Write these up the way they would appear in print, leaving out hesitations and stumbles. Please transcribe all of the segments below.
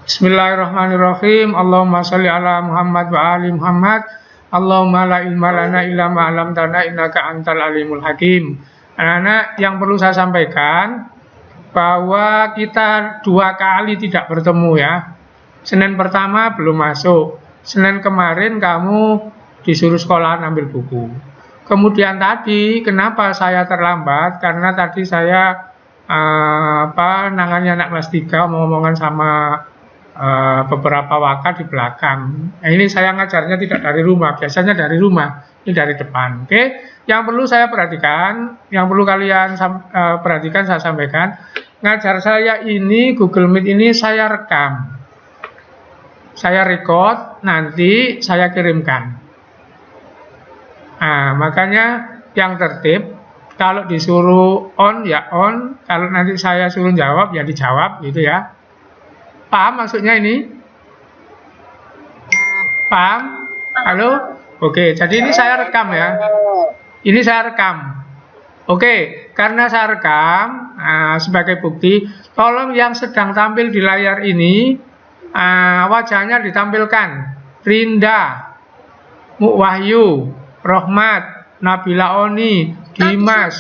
Bismillahirrahmanirrahim. Allahumma sholli ala Muhammad wa ali Muhammad. Allahumma la ilma lana illa ma 'allamtana innaka antal alimul hakim. Anak-anak, yang perlu saya sampaikan bahwa kita 2 kali tidak bertemu ya. Senin pertama belum masuk. Senin kemarin kamu disuruh sekolah ambil buku. Kemudian tadi kenapa saya terlambat? Karena tadi saya nangannya anak kelas 3 ngomongan sama beberapa wakil di belakang. Nah, ini saya ngajarnya tidak dari rumah, biasanya dari rumah, ini dari depan. Oke, yang perlu saya perhatikan, yang perlu kalian perhatikan saya sampaikan, ngajar saya ini Google Meet ini saya rekam, saya record, nanti saya kirimkan. Nah, makanya yang tertib, kalau disuruh on ya on, kalau nanti saya suruh jawab ya dijawab gitu ya. Paham maksudnya ini? Paham? Halo? Oke, jadi ini saya rekam ya. Ini saya rekam. Oke, karena saya rekam, sebagai bukti, tolong yang sedang tampil di layar ini, wajahnya ditampilkan. Rinda, Mu Wahyu, Rohmat, Nabila Oni, Dimas.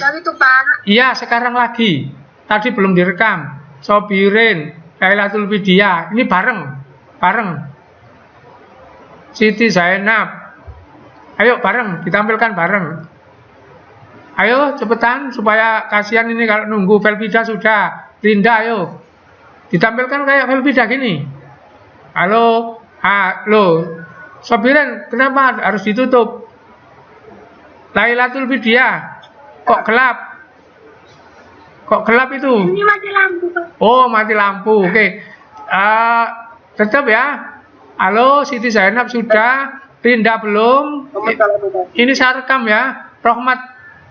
Iya, sekarang lagi. Tadi belum direkam. Sobirin, Lailatul Widya, ini bareng. Siti Zainab, ayo bareng, ditampilkan bareng. Ayo cepetan supaya kasihan ini kalau nunggu. Velvida sudah, Rinda ayo, ditampilkan kayak Velvida gini. Halo, Sobirin, kenapa harus ditutup? Lailatul Widya, kok gelap? Kok gelap itu? Ini mati lampu, Pak. Oh, mati lampu. Oke. Tetap ya. Halo, Siti Zainab sudah, Rinda belum. Ini saya rekam ya. Rohmat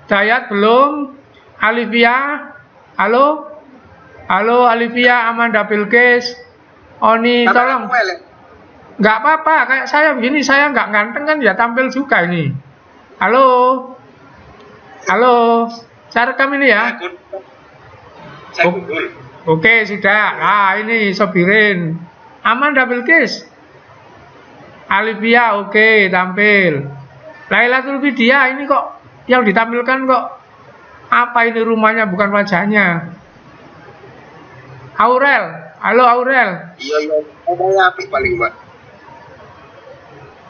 Dayat belum. Alivia. Halo. Halo Alivia, Amanda Bilqis. Oni, tolong. Nggak apa-apa, kayak saya begini, saya nggak ganteng kan ya, tampil juga ini. Halo. Halo. Saya rekam ini ya. Oke, sudah. Nah, ini Sobirin. Amanda Bilqis. Alivia, oke, tampil. Lailatul Widya, ini kok yang ditampilkan kok apa ini rumahnya bukan wajahnya. Aurel. Halo Aurel. Iya, ngomongnya api paling, Mbak.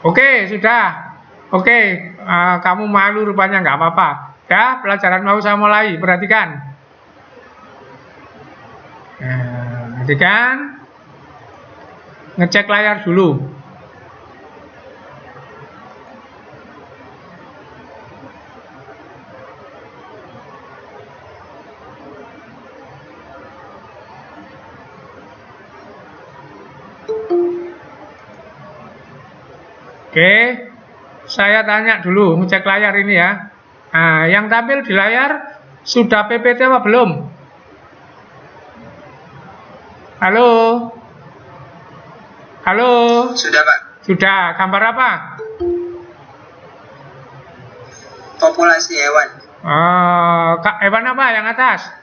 Oke, sudah. Oke, kamu malu rupanya, nggak apa-apa. Ya, pelajaran mau saya mulai. Perhatikan. Perhatikan, ngecek layar dulu. Oke, saya tanya dulu, ngecek layar ini ya. Nah, yang tampil di layar sudah PPT apa belum? Halo. Halo. Sudah, Pak. Sudah. Gambar apa? Populasi hewan. Hewan apa yang atas?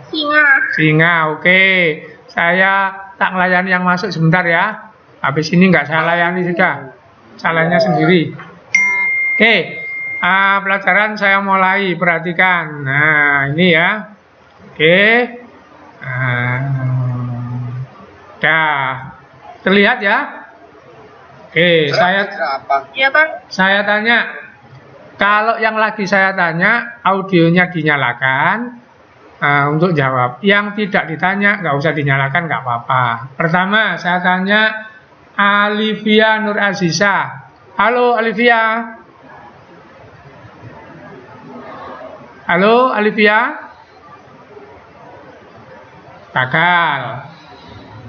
Singa. Singa, oke. Saya tak melayani yang masuk sebentar ya. Habis ini nggak saya layani sudah. Salahnya sendiri. Oke. Pelajaran saya mulai, perhatikan. Nah, ini ya. Oke. Terlihat ya? Oke, Iya, Bang. saya tanya, kalau yang lagi saya tanya audionya dinyalakan untuk jawab. Yang tidak ditanya nggak usah dinyalakan, nggak apa-apa. Pertama saya tanya Alivia Nur Aziza. Halo Alivia. Halo Alivia. Gagal.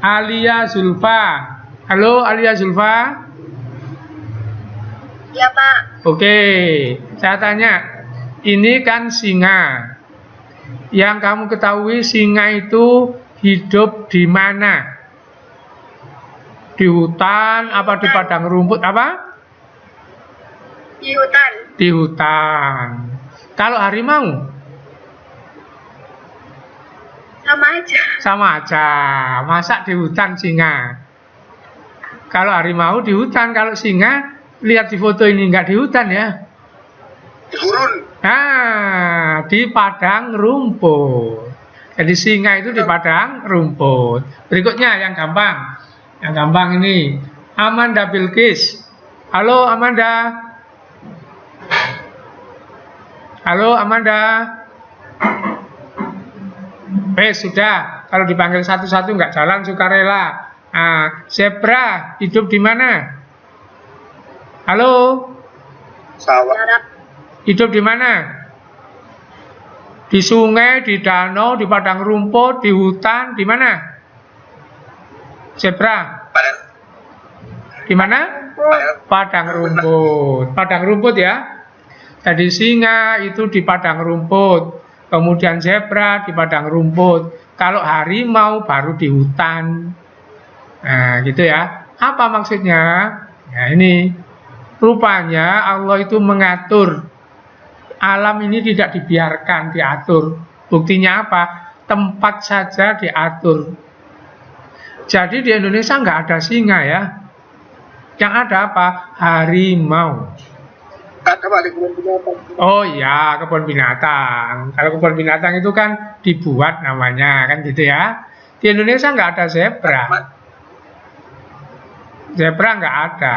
Alia Zulfa. Halo Alia Zulfa. Iya, Pak. Oke, saya tanya, ini kan singa. Yang kamu ketahui singa itu hidup di mana? Di hutan apa di padang rumput apa? Di hutan. Di hutan. Kalau harimau? Sama aja. Sama aja. Masa di hutan singa? Kalau harimau di hutan, kalau singa lihat di foto ini nggak di hutan ya. Di gurun. Nah, di padang rumput. Jadi singa itu di padang rumput. Berikutnya yang gampang. Yang gampang ini. Amanda Bilqis. Halo Amanda. Halo Amanda. Sudah. Kalau dipanggil satu-satu nggak jalan sukarela. Zebra hidup di mana? Halo. Sawah. Jarak. Hidup di mana? Di sungai, di danau, di padang rumput, di hutan, di mana? Zebra. Padang. Di mana? Padang rumput. Padang rumput ya. Jadi singa itu di padang rumput. Kemudian zebra di padang rumput. Kalau harimau baru di hutan. Nah, gitu ya. Apa maksudnya? Nah, ini rupanya Allah itu mengatur. Alam ini tidak dibiarkan diatur. Buktinya apa? Tempat saja diatur. Jadi di Indonesia nggak ada singa ya. Yang ada apa? Harimau. Ada balik kebun binatang. Oh ya, kebun binatang. Kalau kebun binatang itu kan dibuat namanya, kan gitu ya. Di Indonesia nggak ada zebra. Zebra nggak ada.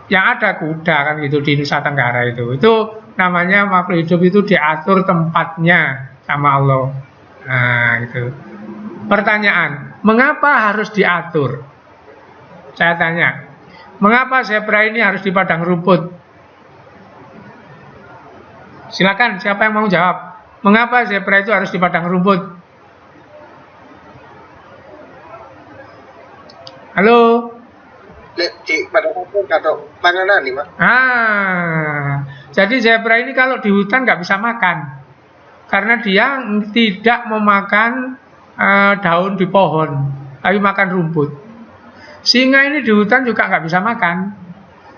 Yang ada kuda kan gitu di Nusa Tenggara itu. Itu namanya makhluk hidup itu diatur tempatnya sama Allah. Nah, gitu. Pertanyaan, mengapa harus diatur? Saya tanya, mengapa zebra ini harus di padang rumput? Silakan, siapa yang mau jawab? Mengapa zebra itu harus di padang rumput? Halo? Di padang rumput atau panganan nih, Mas? Jadi zebra ini kalau di hutan nggak bisa makan. Karena dia tidak memakan daun di pohon, tapi makan rumput. Singa ini di hutan juga nggak bisa makan.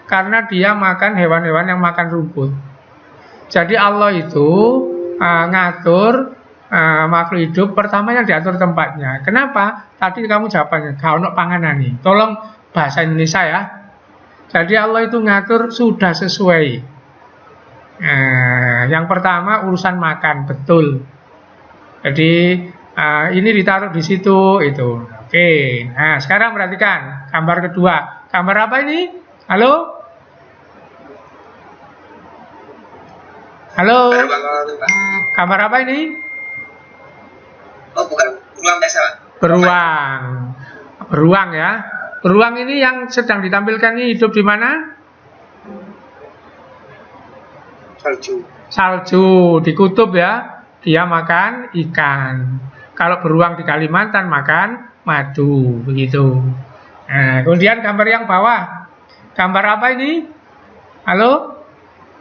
Karena dia makan hewan-hewan yang makan rumput. Jadi Allah itu ngatur makhluk hidup, pertama yang diatur tempatnya. Kenapa? Tadi kamu jawabannya, gak ono panganan nih. Tolong bahasa Indonesia ya. Jadi Allah itu ngatur sudah sesuai. Yang pertama urusan makan, betul. Jadi ini ditaruh di situ itu. Oke. Nah sekarang perhatikan gambar kedua. Gambar apa ini? Halo? Halo? Gambar apa ini? Oh bukan, beruang biasa Pak. Beruang. Beruang ya. Beruang ini yang sedang ditampilkan ini hidup di mana? Salju. Salju, di kutub ya. Dia makan ikan. Kalau beruang di Kalimantan makan madu, begitu. Nah, kemudian gambar yang bawah. Gambar apa ini? Halo?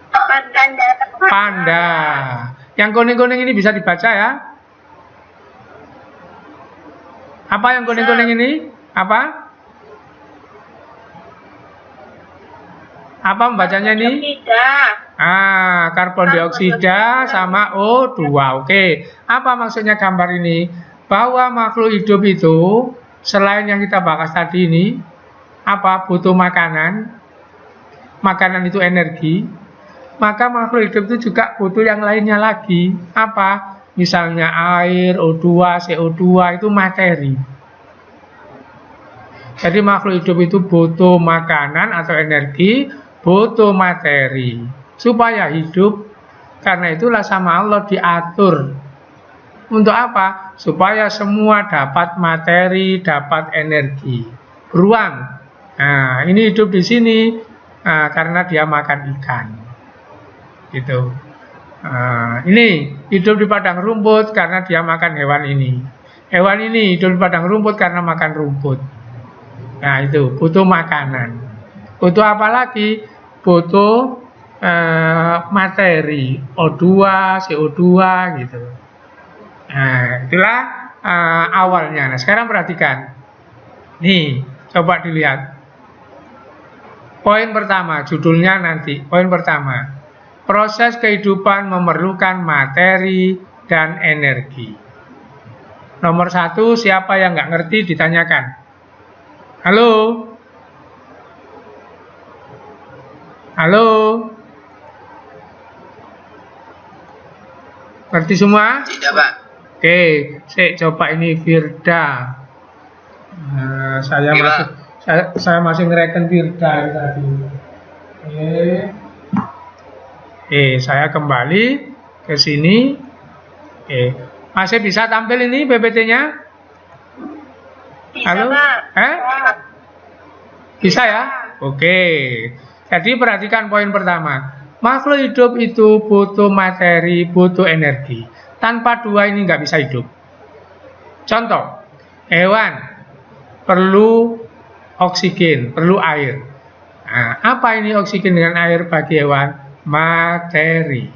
Panda. Panda. Yang kuning-kuning ini bisa dibaca ya? Apa yang kuning-kuning ini? Apa? Apa membacanya ini? Karbon dioksida sama O2. Oke. Apa maksudnya gambar ini? Bahwa makhluk hidup itu selain yang kita bahas tadi ini, apa? Butuh makanan. Makanan itu energi. Maka makhluk hidup itu juga butuh yang lainnya lagi. Apa? Misalnya air, O2, CO2 itu materi. Jadi makhluk hidup itu butuh makanan atau energi, butuh materi supaya hidup. Karena itulah sama Allah diatur. Untuk apa? Supaya semua dapat materi, dapat energi. Beruang. Nah, ini hidup di sini karena dia makan ikan. Gitu. Ini hidup di padang rumput karena dia makan hewan ini. Hewan ini hidup di padang rumput karena makan rumput. Nah, itu butuh makanan. Butuh apa lagi? Butuh materi O2, CO2 gitu. Nah, itulah awalnya. Nah, sekarang perhatikan. Nih, coba dilihat. Poin pertama, judulnya nanti. Poin pertama. Proses kehidupan memerlukan materi dan energi. Nomor 1, siapa yang nggak ngerti ditanyakan. Halo? Halo? Ngerti semua? Tidak, Pak. Oke, saya coba ini Firda. Saya Iya, masih saya masih ngereken Firda tadi. Saya kembali ke sini. Masih bisa tampil ini PPT-nya? Bisa, Halo? Pak. Bisa ya? Oke. Jadi perhatikan poin pertama. Makhluk hidup itu butuh materi, butuh energi. Tanpa dua ini nggak bisa hidup. Contoh, hewan perlu oksigen, perlu air. Nah, apa ini oksigen dengan air bagi hewan? Materi.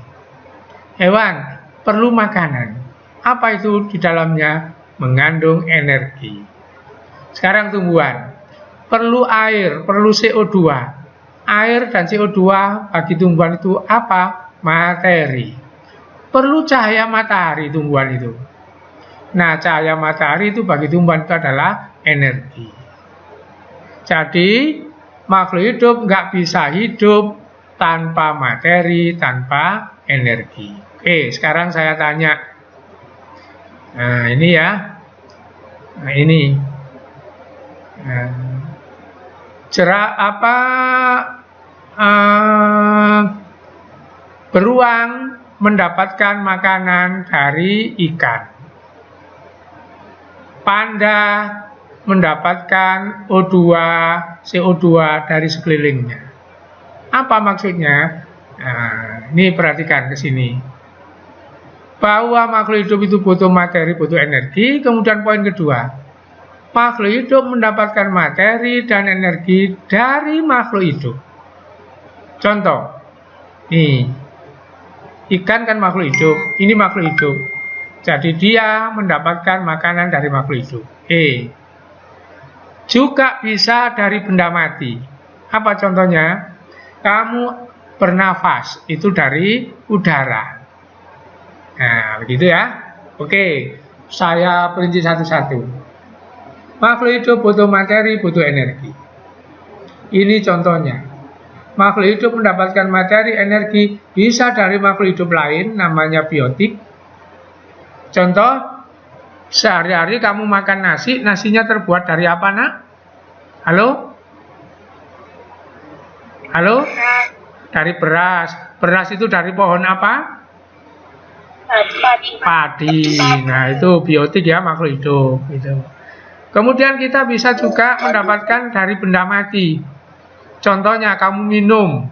Hewan perlu makanan. Apa itu di dalamnya? Mengandung energi. Sekarang tumbuhan perlu air, perlu CO2. Air dan CO2 bagi tumbuhan itu apa? Materi. Perlu cahaya matahari tumbuhan itu. Nah, cahaya matahari itu bagi tumbuhan itu adalah energi. Jadi, makhluk hidup nggak bisa hidup tanpa materi, tanpa energi. Oke, sekarang saya tanya. Nah, ini ya. Nah, ini. Beruang mendapatkan makanan dari ikan. Panda mendapatkan CO2 dari sekelilingnya. Apa maksudnya? Nah, ini perhatikan ke sini. Bahwa makhluk hidup itu butuh materi, butuh energi. Kemudian poin kedua, makhluk hidup mendapatkan materi dan energi dari makhluk hidup. Contoh, nih, ikan kan makhluk hidup, ini makhluk hidup. Jadi dia mendapatkan makanan dari makhluk hidup. Juga bisa dari benda mati. Apa contohnya? Kamu bernafas, itu dari udara. Nah, begitu ya. Oke, saya perinci satu-satu. Makhluk hidup butuh materi, butuh energi. Ini contohnya. Makhluk hidup mendapatkan materi, energi bisa dari makhluk hidup lain, namanya biotik. Contoh, sehari-hari kamu makan nasi, nasinya terbuat dari apa, nak? Halo? Halo? Dari beras. Beras itu dari pohon apa? Padi. Nah, itu biotik ya, makhluk hidup. Gitu. Kemudian kita bisa juga mendapatkan dari benda mati. Contohnya kamu minum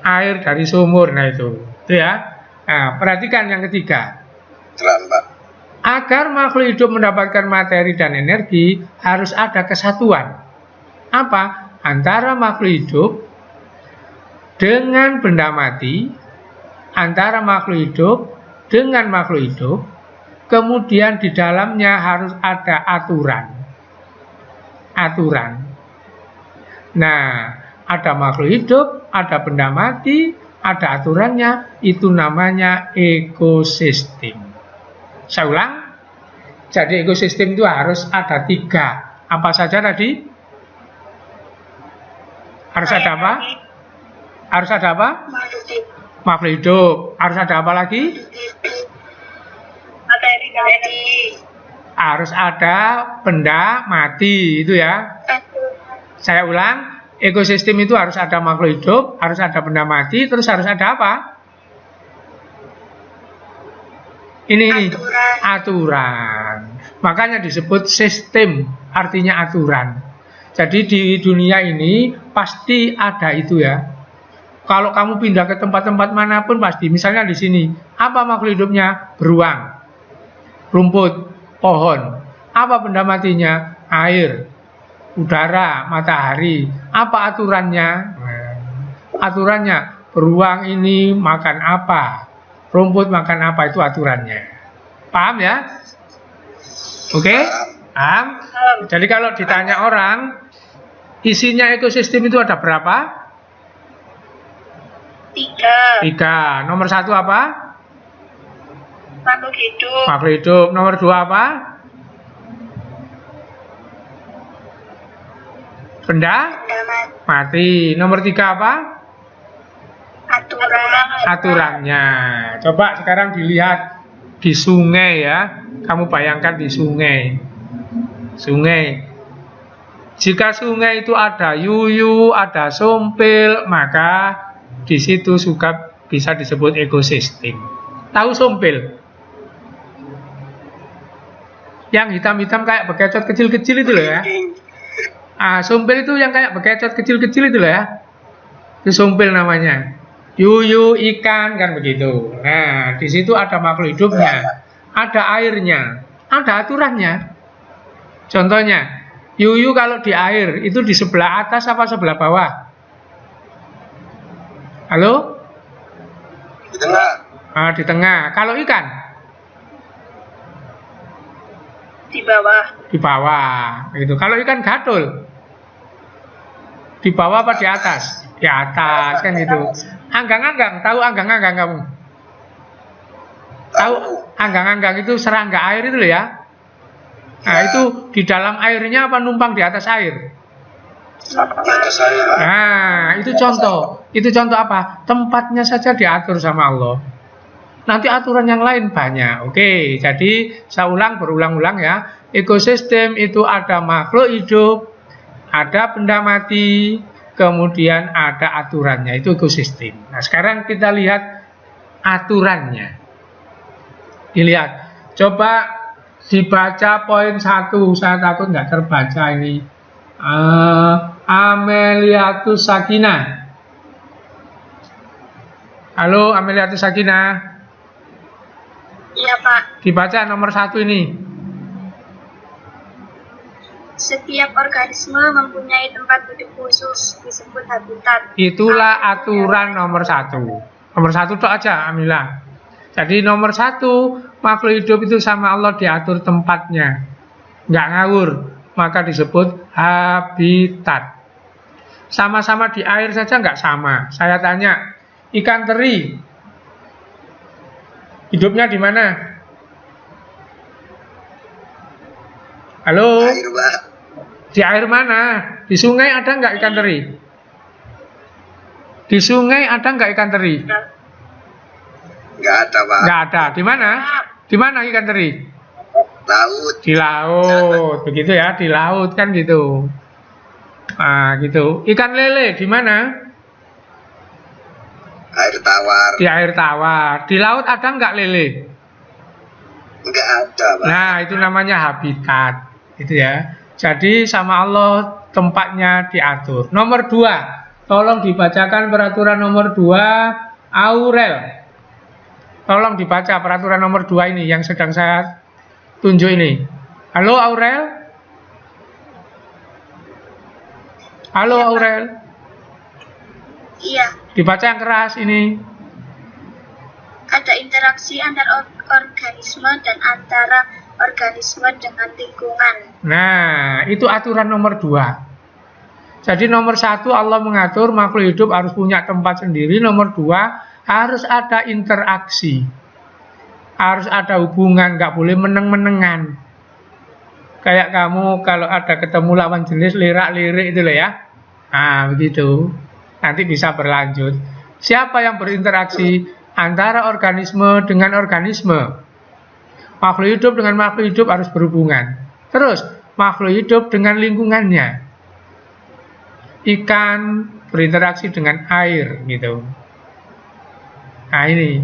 air dari sumur, nah itu ya. Nah, perhatikan yang ketiga. Terlambat. Agar makhluk hidup mendapatkan materi dan energi harus ada kesatuan. Apa? Antara makhluk hidup dengan benda mati, antara makhluk hidup dengan makhluk hidup, kemudian di dalamnya harus ada aturan. Nah, ada makhluk hidup, ada benda mati, ada aturannya, itu namanya ekosistem. Saya ulang, jadi ekosistem itu harus ada 3. Apa saja tadi? Harus ada apa? Harus ada apa? Makhluk hidup. Harus ada apa lagi? Materi dan energi. Harus ada benda mati, itu ya. Saya ulang, ekosistem itu harus ada makhluk hidup, harus ada benda mati, terus harus ada apa? Ini aturan. Makanya disebut sistem, artinya aturan. Jadi di dunia ini pasti ada itu ya. Kalau kamu pindah ke tempat-tempat manapun pasti, misalnya di sini, apa makhluk hidupnya? Beruang, rumput, pohon. Apa benda matinya? Air, udara, matahari. Apa aturannya? Aturannya, beruang ini makan apa? Rumput makan apa, itu aturannya. Paham ya? Oke? Paham? Jadi kalau ditanya orang, isinya ekosistem itu ada berapa? 3. Nomor 1 apa? Makhluk hidup. Makhluk hidup. Nomor 2 apa? Benda benda mati. Nomor 3 apa? aturan, Aturannya. Coba sekarang dilihat di sungai ya. Kamu bayangkan di sungai. Sungai. Jika sungai itu ada yuyu, ada sumpil, maka di situ juga bisa disebut ekosistem. Tahu sumpil? Yang hitam-hitam kayak bekecot kecil-kecil itu loh ya. Sumpil itu yang kayak bekecot kecil-kecil itu loh ya. Itu sumpil namanya. Yuyu, ikan, kan begitu. Nah, di situ ada makhluk hidupnya, ada airnya, ada aturannya. Contohnya, yuyu kalau di air itu di sebelah atas apa sebelah bawah? Halo? Di tengah. Di tengah. Kalau ikan? di bawah, Di bawah. Gitu. Kalau ikan gatul? Di bawah apa di atas? Di atas kan gitu. Anggang-anggang, tahu anggang-anggang kamu? Tahu anggang-anggang itu serangga air itu loh ya. Nah, itu di dalam airnya apa numpang di atas air? Di atas air. Nah, itu contoh. Itu contoh apa? Tempatnya saja diatur sama Allah. Nanti aturan yang lain banyak. Oke, jadi saya ulang berulang-ulang ya. Ekosistem itu ada makhluk hidup, ada benda mati, kemudian ada aturannya. Itu ekosistem. Nah, sekarang kita lihat aturannya. Dilihat. Coba dibaca poin 1. Saya takut nggak terbaca ini. Ameliatus Sakinah. Halo, Ameliatus Sakinah. iya Pak. Dibaca nomor 1 ini. Setiap organisme mempunyai tempat duduk khusus disebut habitat. Itulah aturan nomor 1. Nomor 1 itu aja, Amila. Jadi nomor 1, makhluk hidup itu sama Allah diatur tempatnya. Nggak ngawur, maka disebut habitat. Sama-sama di air saja nggak sama. Saya tanya, ikan teri hidupnya di mana? Halo? Air, Pak. Di air mana? Di sungai ada nggak ikan teri? Di sungai ada nggak ikan teri? Nggak ada, Pak. Nggak ada. Di mana? Di mana ikan teri? Laut. Di laut. Begitu ya, di laut kan gitu. Nah, gitu. Ikan lele di mana? Air tawar. Di air tawar. Di laut ada nggak lele? Nggak ada, Pak. Nah, itu namanya habitat. Gitu ya. Jadi sama Allah tempatnya diatur. Nomor 2. Tolong dibacakan peraturan nomor 2. Aurel. Tolong dibaca peraturan nomor 2 ini yang sedang saya tunjuk ini. Halo Aurel? Halo Aurel? Iya, Dibaca yang keras ini. ada interaksi antar organisme dan antara organisme dengan lingkungan. Nah, itu aturan nomor 2. Jadi nomor 1 Allah mengatur makhluk hidup harus punya tempat sendiri. Nomor 2 harus ada interaksi. Harus ada hubungan, nggak boleh meneng-menengan. Kayak kamu kalau ada ketemu lawan jenis lirak-lirik itu loh ya. Nah, begitu. Nanti bisa berlanjut. Siapa yang berinteraksi antara organisme dengan organisme? Makhluk hidup dengan makhluk hidup harus berhubungan. Terus, makhluk hidup dengan lingkungannya. Ikan berinteraksi dengan air gitu. Nah, ini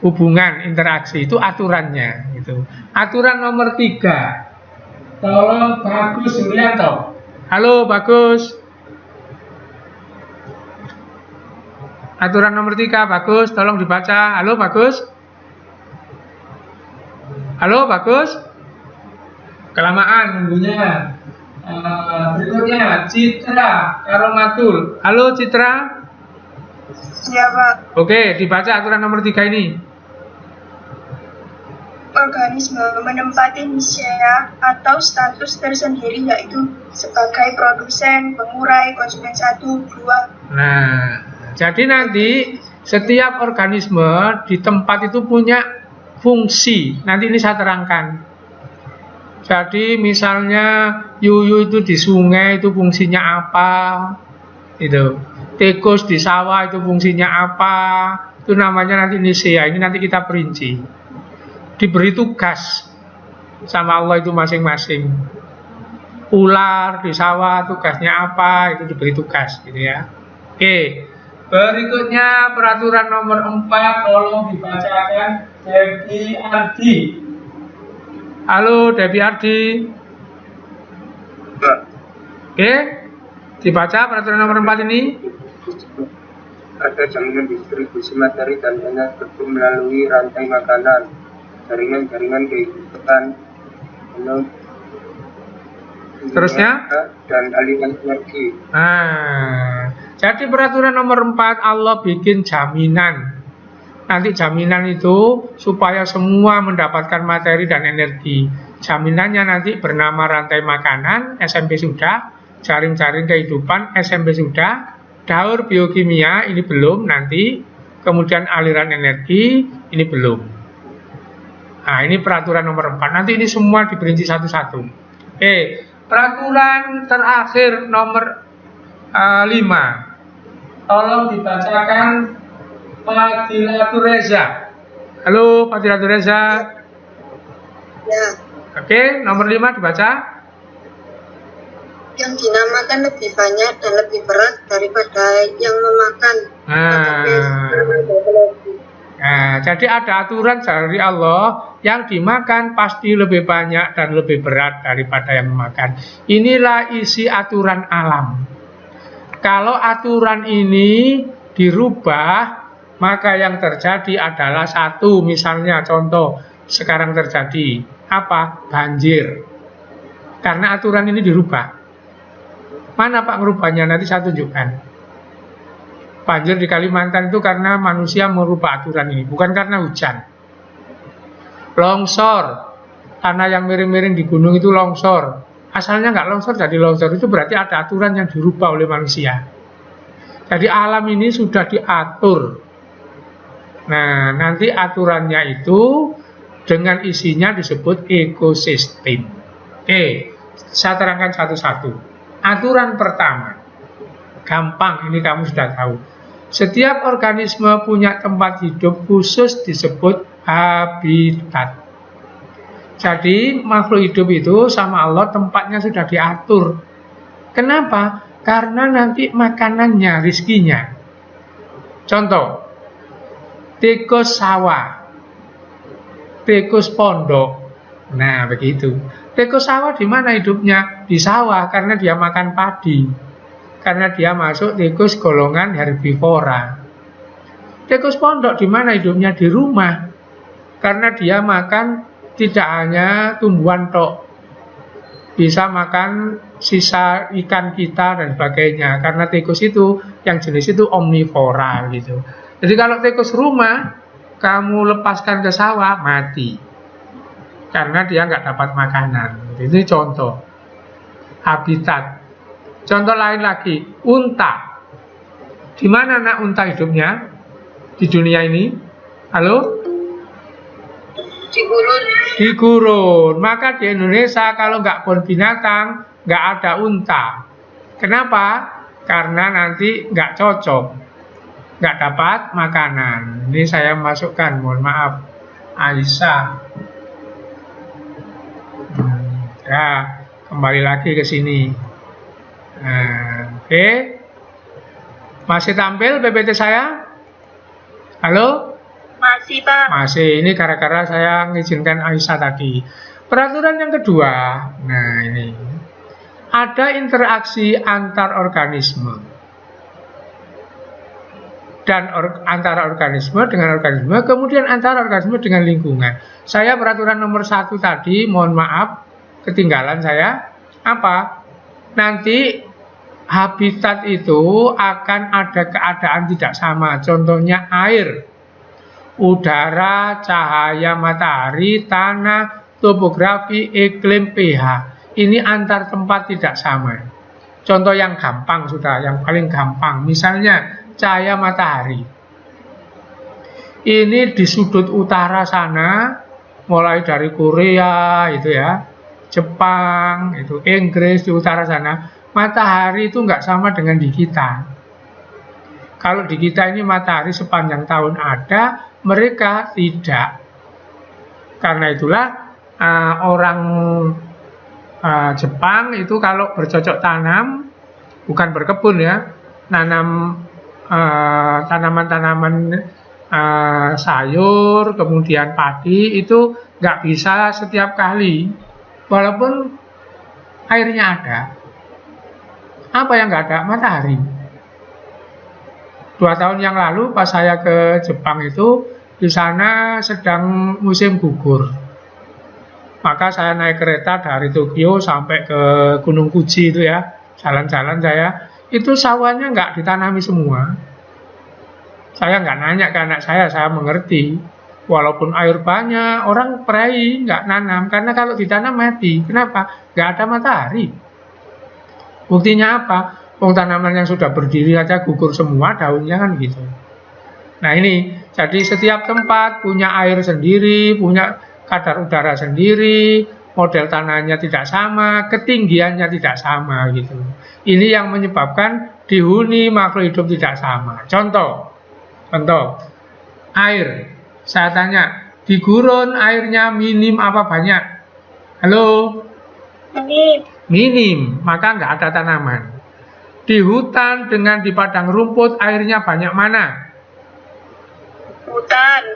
hubungan interaksi itu aturannya gitu. Aturan nomor 3. Tolong Bagus Yulianto. Halo Bagus. Aturan nomor 3 Bagus, tolong dibaca. Halo Bagus. Halo Bagus. Kelamaan nunggunya. Berikutnya Citra Karomatul. Halo Citra. Iya Pak. Oke, dibaca aturan nomor 3 ini. Organisme menempati misya atau status tersendiri yaitu sebagai produsen, pengurai, konsumen 1, 2. Nah, jadi nanti setiap organisme di tempat itu punya fungsi. Nanti ini saya terangkan. Jadi misalnya yuyu itu di sungai itu fungsinya apa? Itu. Tikus di sawah itu fungsinya apa? Itu namanya nanti nisya. Ini nanti kita perinci. Diberi tugas sama Allah itu masing-masing. Ular di sawah tugasnya apa? Itu diberi tugas gitu ya. Oke. Berikutnya peraturan nomor 4, tolong dibacakan Debbie Ardi. Halo Debbie Ardi. Oke. Dibaca peraturan nomor 4 ini. Ada jaminan distribusi materi dan energi melalui rantai makanan, jaringan-jaringan kehidupan, Terusnya dan aliran energi. Nah, jadi peraturan nomor 4 Allah bikin jaminan. Nanti jaminan itu supaya semua mendapatkan materi dan energi. Jaminannya nanti bernama rantai makanan, SMP sudah, jaring-jaring kehidupan, SMP sudah, daur biokimia, ini belum nanti, kemudian aliran energi, ini belum. Nah, ini peraturan nomor 4. Nanti ini semua diperinci satu-satu. Oke, peraturan terakhir nomor 5. Tolong dibacakan Fadilatul Reza. Halo Fadilatul Reza. Ya, Oke, nomor 5 dibaca. yang dinamakan lebih banyak dan lebih berat daripada yang memakan. Nah, jadi ada aturan dari Allah, yang dimakan pasti lebih banyak dan lebih berat daripada yang memakan. Inilah isi aturan alam. Kalau aturan ini dirubah, maka yang terjadi adalah satu, misalnya contoh sekarang terjadi apa? Banjir. Karena aturan ini dirubah. Mana Pak ngerubahnya? Nanti saya tunjukkan. Banjir di Kalimantan itu karena manusia merubah aturan ini, bukan karena hujan. Longsor, tanah yang miring-miring di gunung itu longsor. Asalnya nggak longsor jadi longsor, itu berarti ada aturan yang dirubah oleh manusia. Jadi alam ini sudah diatur. Nah, nanti aturannya itu dengan isinya disebut ekosistem. Oke, saya terangkan satu-satu. Aturan pertama, gampang, ini kamu sudah tahu. Setiap organisme punya tempat hidup khusus disebut habitat. Jadi makhluk hidup itu sama Allah tempatnya sudah diatur. Kenapa? Karena nanti makanannya, rizkinya. Contoh, tikus sawah, tikus pondok. Nah, begitu. Tikus sawah di mana hidupnya? Di sawah, karena dia makan padi. Karena dia masuk tikus golongan herbivora. Tikus pondok di mana hidupnya? Di rumah. Karena dia makan tidak hanya tumbuhan tok. Bisa makan sisa ikan kita dan sebagainya. Karena tikus itu, yang jenis itu omnivora gitu. Jadi kalau tikus rumah, kamu lepaskan ke sawah, mati. Karena dia nggak dapat makanan. Ini contoh habitat. Contoh lain lagi, unta. Di mana anak unta hidupnya di dunia ini? Halo? Di gurun. Di gurun. Maka di Indonesia kalau nggak kebun binatang, nggak ada unta. Kenapa? Karena nanti nggak cocok, nggak dapat makanan. Ini saya masukkan, mohon maaf, Aisyah. Ya, kembali lagi ke sini. Nah, oke. Masih tampil PPT saya? Halo? Masih, Pak. Masih. Ini gara-gara saya mengizinkan Aisyah tadi. Peraturan yang kedua. Nah, ini. Ada interaksi antar organisme. Dan antara organisme dengan organisme, kemudian antara organisme dengan lingkungan. Saya peraturan nomor 1 tadi, mohon maaf, ketinggalan saya. Apa? Nanti habitat itu akan ada keadaan tidak sama. Contohnya air, udara, cahaya matahari, tanah, topografi, iklim, pH. Ini antar tempat tidak sama. Contoh yang gampang sudah, yang paling gampang. Misalnya cahaya matahari. Ini di sudut utara sana, mulai dari Korea itu ya, Jepang, itu Inggris di utara sana, matahari itu nggak sama dengan di kita. Kalau di kita ini matahari sepanjang tahun ada, mereka tidak. Karena itulah orang Jepang itu kalau bercocok tanam, bukan berkebun ya, nanam tanaman-tanaman sayur, kemudian padi itu nggak bisa setiap kali, walaupun airnya ada. Apa yang nggak ada? Matahari. 2 tahun yang lalu pas saya ke Jepang itu, di sana sedang musim gugur. Maka saya naik kereta dari Tokyo sampai ke Gunung Fuji itu ya, jalan-jalan saya, itu sawahnya nggak ditanami semua. Saya nggak nanya ke anak saya mengerti. Walaupun air banyak, orang perai nggak nanam, karena kalau ditanam mati. Kenapa? Nggak ada matahari. Buktinya apa? Tanaman yang sudah berdiri aja gugur semua daunnya kan gitu. Nah ini, jadi setiap tempat punya air sendiri, punya kadar udara sendiri, model tanahnya tidak sama, ketinggiannya tidak sama gitu. Ini yang menyebabkan dihuni makhluk hidup tidak sama. Contoh, air. Saya tanya, di gurun airnya minim apa banyak? Halo? Minim, maka nggak ada tanaman. Di hutan dengan di padang rumput airnya banyak mana? Hutan.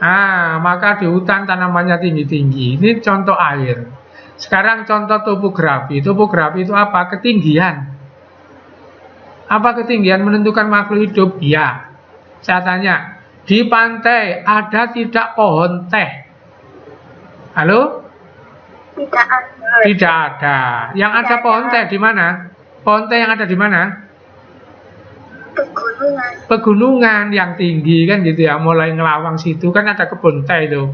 Maka di hutan tanamannya tinggi-tinggi. Ini contoh air. Sekarang contoh topografi. Topografi itu apa? Ketinggian. Apa ketinggian menentukan makhluk hidup? Ya. Saya tanya, di pantai ada tidak pohon teh? Halo? Tidak ada. Tidak ada. Yang ada pohon teh di mana? Pohon teh yang ada di mana? Pegunungan yang tinggi kan gitu ya, mulai ngelawang situ kan ada kebun teh itu.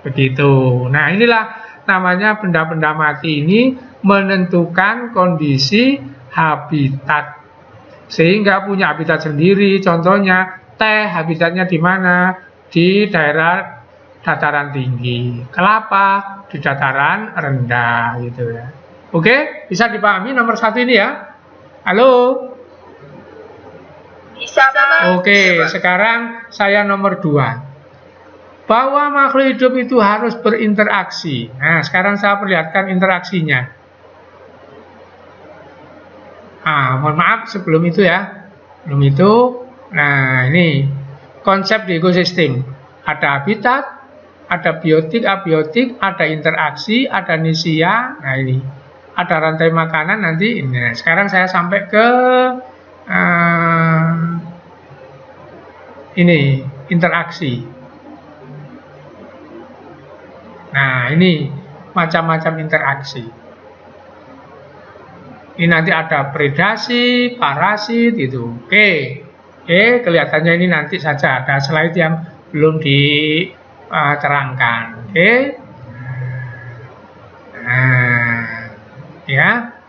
Begitu. Nah, inilah namanya benda-benda mati ini menentukan kondisi habitat. Sehingga punya habitat sendiri. Contohnya teh habitatnya di mana? Di daerah dataran tinggi. Kelapa di dataran rendah gitu ya. Oke, bisa dipahami nomor 1 ini ya? Halo? Bisa. Oke, sekarang saya nomor 2. Bahwa makhluk hidup itu harus berinteraksi. Nah, sekarang saya perlihatkan interaksinya. Mohon maaf sebelum itu ya. Belum itu. Nah, ini konsep di ekosistem. Ada habitat, ada biotik, abiotik, ada interaksi, ada nisia. Nah, ini. Ada rantai makanan nanti. Nah, sekarang saya sampai ke ini interaksi. Nah, ini macam-macam interaksi. Ini nanti ada predasi, parasit itu. Oke, kelihatannya ini nanti saja ada slide yang belum diterangkan. Oke. Nah, ya.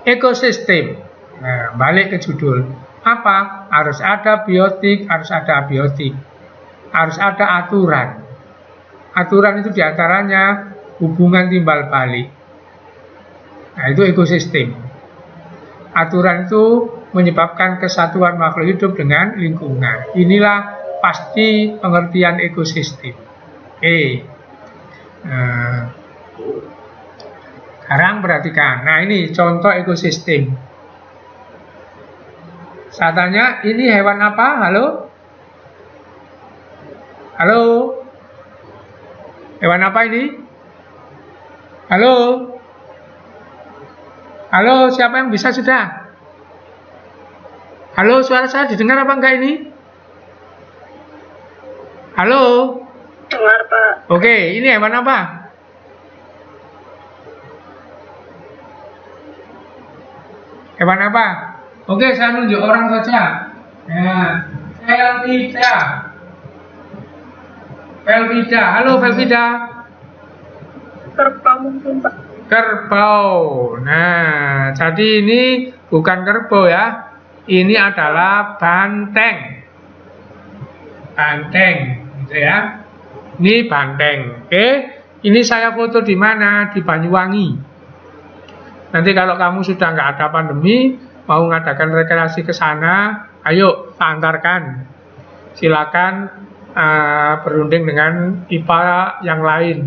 Ekosistem. Nah, balik ke judul. Apa? Harus ada biotik, harus ada abiotik. Harus ada aturan. Aturan itu diantaranya hubungan timbal balik. Nah, itu ekosistem. Aturan itu menyebabkan kesatuan makhluk hidup dengan lingkungan. Inilah pasti pengertian ekosistem. Oke. Nah, sekarang perhatikan. Nah, ini contoh ekosistem. Saya tanya, ini hewan apa? Halo? Halo? Hewan apa ini? Halo? Halo, siapa yang bisa sudah? Halo, suara saya didengar apa enggak ini? Halo? Dengar, Pak. Oke, ini hewan apa? Hewan apa? Oke, saya nunjuk orang saja. Ya, Velvida. Velvida, halo Velvida. Kerbau mungkin, Pak. Kerbau. Nah, jadi ini bukan kerbau ya. Ini adalah banteng. Banteng, gitu ya. Ini banteng. Oke. Ini saya foto di mana? Di Banyuwangi. Nanti kalau kamu sudah nggak ada pandemi, mau mengadakan rekreasi ke sana, ayo antarkan. Silakan berunding dengan IPA yang lain.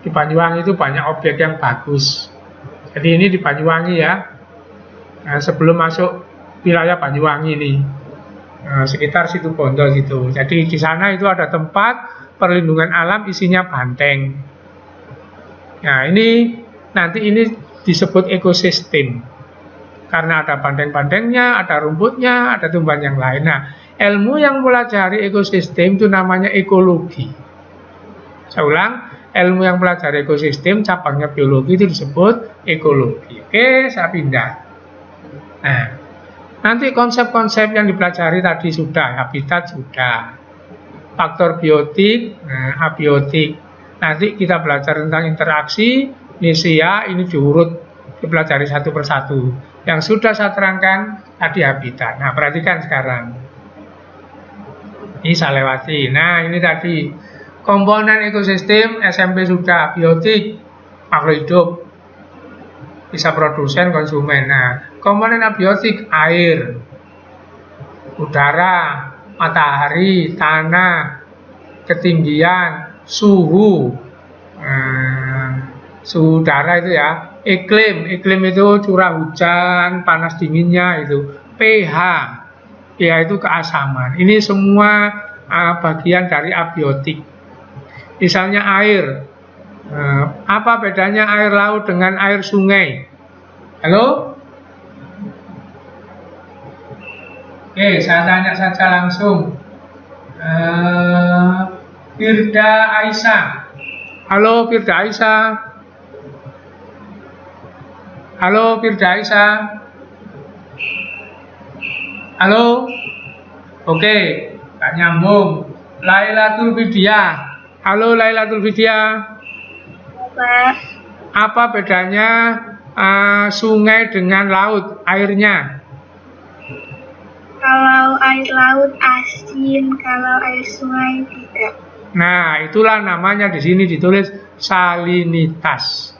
Di Banyuwangi itu banyak objek yang bagus. Jadi ini di Banyuwangi ya. Sebelum masuk wilayah Banyuwangi ini, sekitar situ Bondo gitu. Jadi di sana itu ada tempat perlindungan alam isinya banteng. Nah ini nanti ini disebut ekosistem karena ada banteng-bantengnya, ada rumputnya, ada tumbuhan yang lain. Nah ilmu yang mempelajari ekosistem itu namanya ekologi. Saya ulang, ilmu yang mempelajari ekosistem cabangnya biologi itu disebut ekologi. Oke, saya pindah. Nah, nanti konsep-konsep yang dipelajari tadi sudah, habitat sudah, faktor biotik, abiotik. Nanti kita belajar tentang interaksi, nesia, ini diurut, dipelajari satu persatu. Yang sudah saya terangkan tadi habitat. Nah, perhatikan sekarang. Ini saya lewati. Nah, ini tadi komponen ekosistem SMP sudah, biotik, makhluk hidup, bisa produsen, konsumen. Nah, komponen abiotik air, udara, matahari, tanah, ketinggian, suhu, suhu udara itu ya, iklim itu curah hujan, panas dinginnya itu, pH itu keasaman. Ini semua bagian dari abiotik. Misalnya air, apa bedanya air laut dengan air sungai? Halo? Oke, saya tanya saja langsung. Firda Aisyah. Halo Firda Aisyah. Halo Firda Aisyah. Halo? Oke, gak nyambung. Lailatul Fidyah. Halo Lailatul Fidyah. Apa bedanya sungai dengan laut airnya? Kalau air laut asin, kalau air sungai tidak. Nah, itulah namanya di sini ditulis salinitas.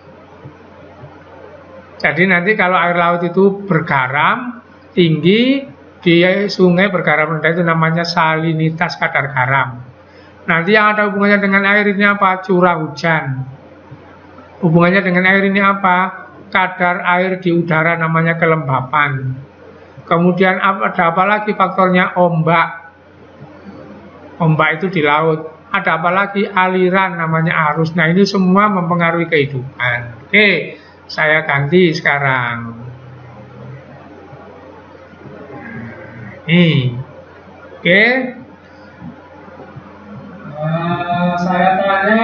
Jadi nanti kalau air laut itu bergaram tinggi, di sungai bergaram rendah itu namanya salinitas kadar garam. Nanti yang ada hubungannya dengan air ini apa? Curah hujan. Hubungannya dengan air ini apa? Kadar air di udara namanya kelembapan. Kemudian ada apa lagi faktornya? Ombak. Ombak itu di laut. Ada apa lagi? Aliran namanya arus. Nah ini semua mempengaruhi kehidupan. Oke, saya ganti sekarang. Oke. Saya tanya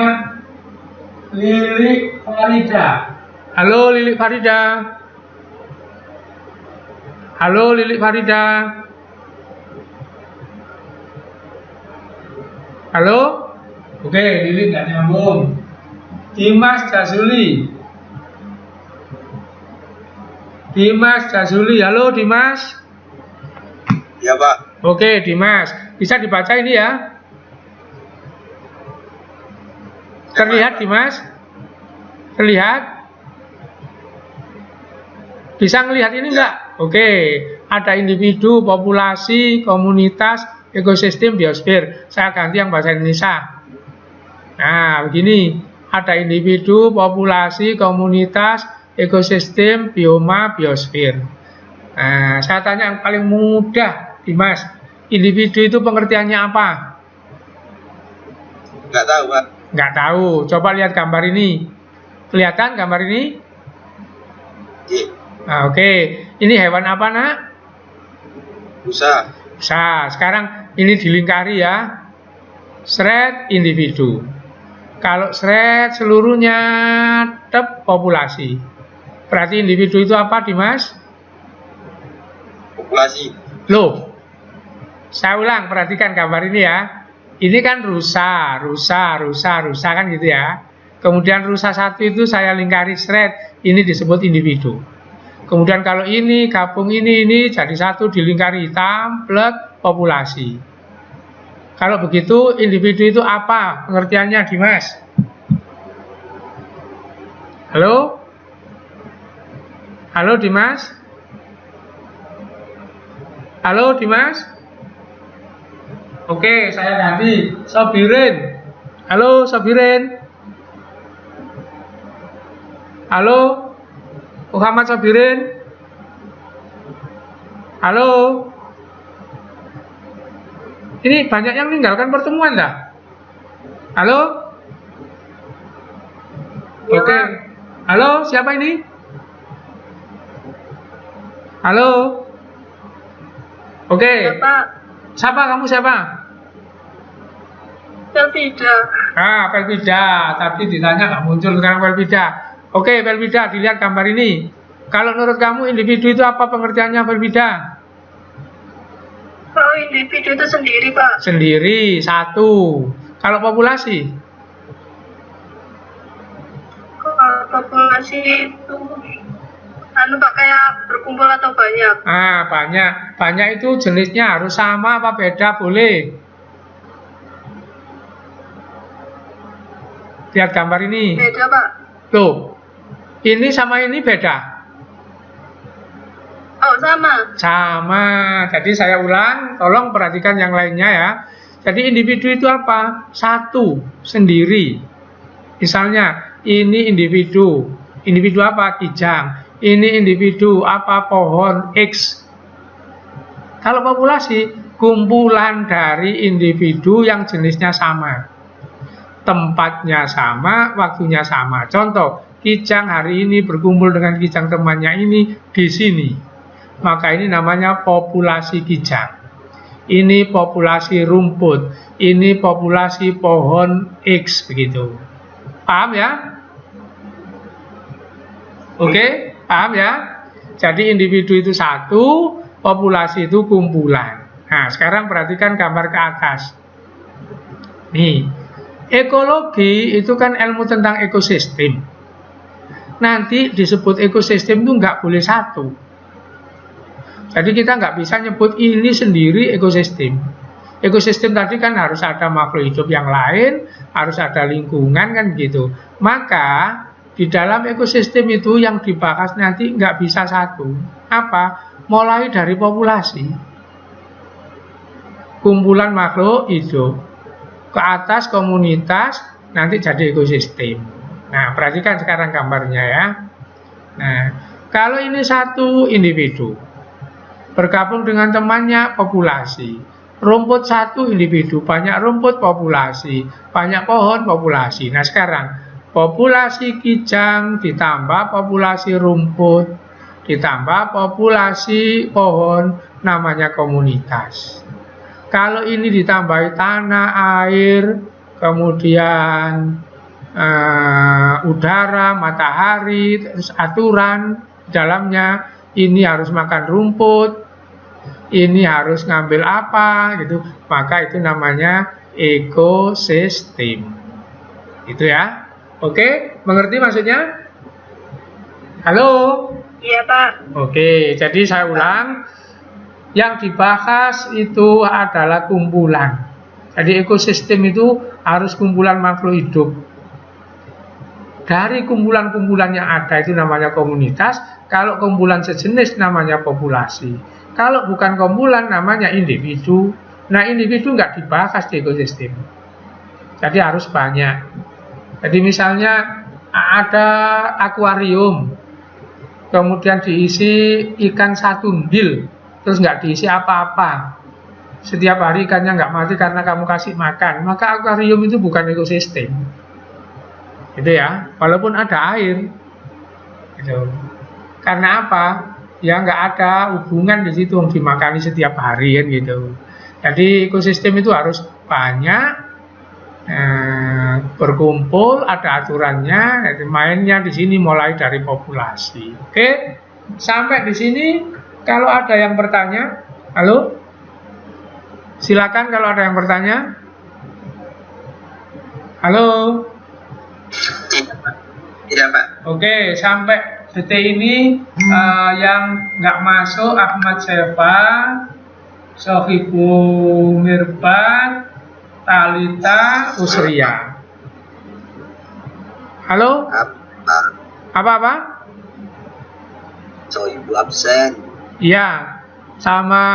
Lili Farida. Halo Lili Farida. Halo Lili Farida. Halo? Oke, Lili nggak nyambung. Dimas Jazuli. Dimas Jazuli. Halo Dimas. Ya Pak. Oke Dimas, bisa dibaca ini ya? Terlihat Dimas? Terlihat? Bisa ngelihat ini enggak? Oke, ada individu, populasi, komunitas, ekosistem, biosfer. Saya ganti yang bahasa Indonesia. Nah, begini. Ada individu, populasi, komunitas, ekosistem, bioma, biosfer. Nah, saya tanya yang paling mudah, Dimas. Individu itu pengertiannya apa? Nggak tahu Pak. Nggak tahu. Coba lihat gambar ini. Kelihatan gambar ini? Iya. Nah, oke. Ini hewan apa, Nak? Busa. Busa. Sekarang ini dilingkari ya. Shred individu. Kalau shred seluruhnya populasi. Berarti individu itu apa, Dimas? Populasi. Loh. Saya ulang, perhatikan gambar ini ya. Ini kan rusa kan gitu ya. Kemudian rusa satu itu saya lingkari shred, ini disebut individu. Kemudian kalau ini gabung ini jadi satu dilingkari hitam, plek, populasi. Kalau begitu individu itu apa pengertiannya Dimas? Halo? Halo Dimas? Halo Dimas? Oke, saya ganti. Sobirin. Halo Sobirin. Halo Muhammad Sobirin. Halo. Ini banyak yang meninggalkan pertemuan dah. Halo. Ya, Oke. Halo, siapa ini? Halo. Oke. Ya, Pak. Siapa kamu siapa? Tidak. Pelvida. Tadi ditanya nggak muncul, sekarang Pelvida. Oke, Pelvida, dilihat gambar ini. Kalau menurut kamu individu itu apa pengertiannya, Pelvida? Oh, individu itu sendiri, Pak. Sendiri, satu. Kalau populasi? Kalau populasi itu Pak, kayak berkumpul atau banyak? Banyak. Banyak itu jenisnya harus sama apa beda, boleh. Lihat gambar ini. Beda, Pak. Tuh. Ini sama ini beda. Oh, sama. Sama. Jadi saya ulang, tolong perhatikan yang lainnya ya. Jadi individu itu apa? Satu, sendiri. Misalnya, ini individu. Individu apa? Kijang. Ini individu apa? Pohon X. Kalau populasi, kumpulan dari individu yang jenisnya sama. Tempatnya sama, waktunya sama. Contoh, kijang hari ini berkumpul dengan kijang temannya ini di sini. Maka ini namanya populasi kijang. Ini populasi rumput. Ini populasi pohon X, begitu. Paham ya? Oke, paham ya? Jadi individu itu satu, populasi itu kumpulan. Nah, sekarang perhatikan gambar ke atas. Nih, ekologi itu kan ilmu tentang ekosistem. Nanti disebut ekosistem itu nggak boleh satu. Jadi kita nggak bisa nyebut ini sendiri ekosistem. Ekosistem tadi kan harus ada makhluk hidup yang lain, harus ada lingkungan kan gitu. Maka di dalam ekosistem itu yang dibahas nanti nggak bisa satu. Apa? Mulai dari populasi, kumpulan makhluk hidup, ke atas komunitas, nanti jadi ekosistem. Nah, perhatikan sekarang gambarnya ya. Nah, kalau ini satu individu, bergabung dengan temannya populasi. Rumput satu individu, banyak rumput populasi, banyak pohon populasi. Nah sekarang, populasi kijang ditambah populasi rumput, ditambah populasi pohon, namanya komunitas. Kalau ini ditambahi tanah, air, kemudian udara, matahari, terus aturan dalamnya, ini harus makan rumput, ini harus ngambil apa gitu, maka itu namanya ekosistem. Itu ya. Oke, mengerti maksudnya? Halo? Iya, Pak. Oke, jadi saya ulang. Yang dibahas itu adalah kumpulan. Jadi ekosistem itu harus kumpulan makhluk hidup. Dari kumpulan-kumpulan yang ada itu namanya komunitas. Kalau kumpulan sejenis namanya populasi. Kalau bukan kumpulan namanya individu. Nah individu nggak dibahas di ekosistem. Jadi harus banyak. Jadi misalnya ada akuarium, kemudian diisi ikan satundil, terus nggak diisi apa-apa. Setiap hari ikannya nggak mati karena kamu kasih makan. Maka akuarium itu bukan ekosistem. Gitu ya, walaupun ada air. Gitu. Karena apa? Ya nggak ada hubungan di situ yang dimakani setiap hari kan gitu. Jadi ekosistem itu harus banyak, berkumpul, ada aturannya. Jadi mainnya di sini mulai dari populasi. Oke, sampai di sini. Kalau ada yang bertanya, halo, silakan kalau ada yang bertanya. Halo. Tidak, Pak. Oke, sampai detik ini yang nggak masuk Ahmad Sefa, Sohibu Mirbat, Talita, Usria. Halo? Apa-apa? So, ibu absen. Iya, sama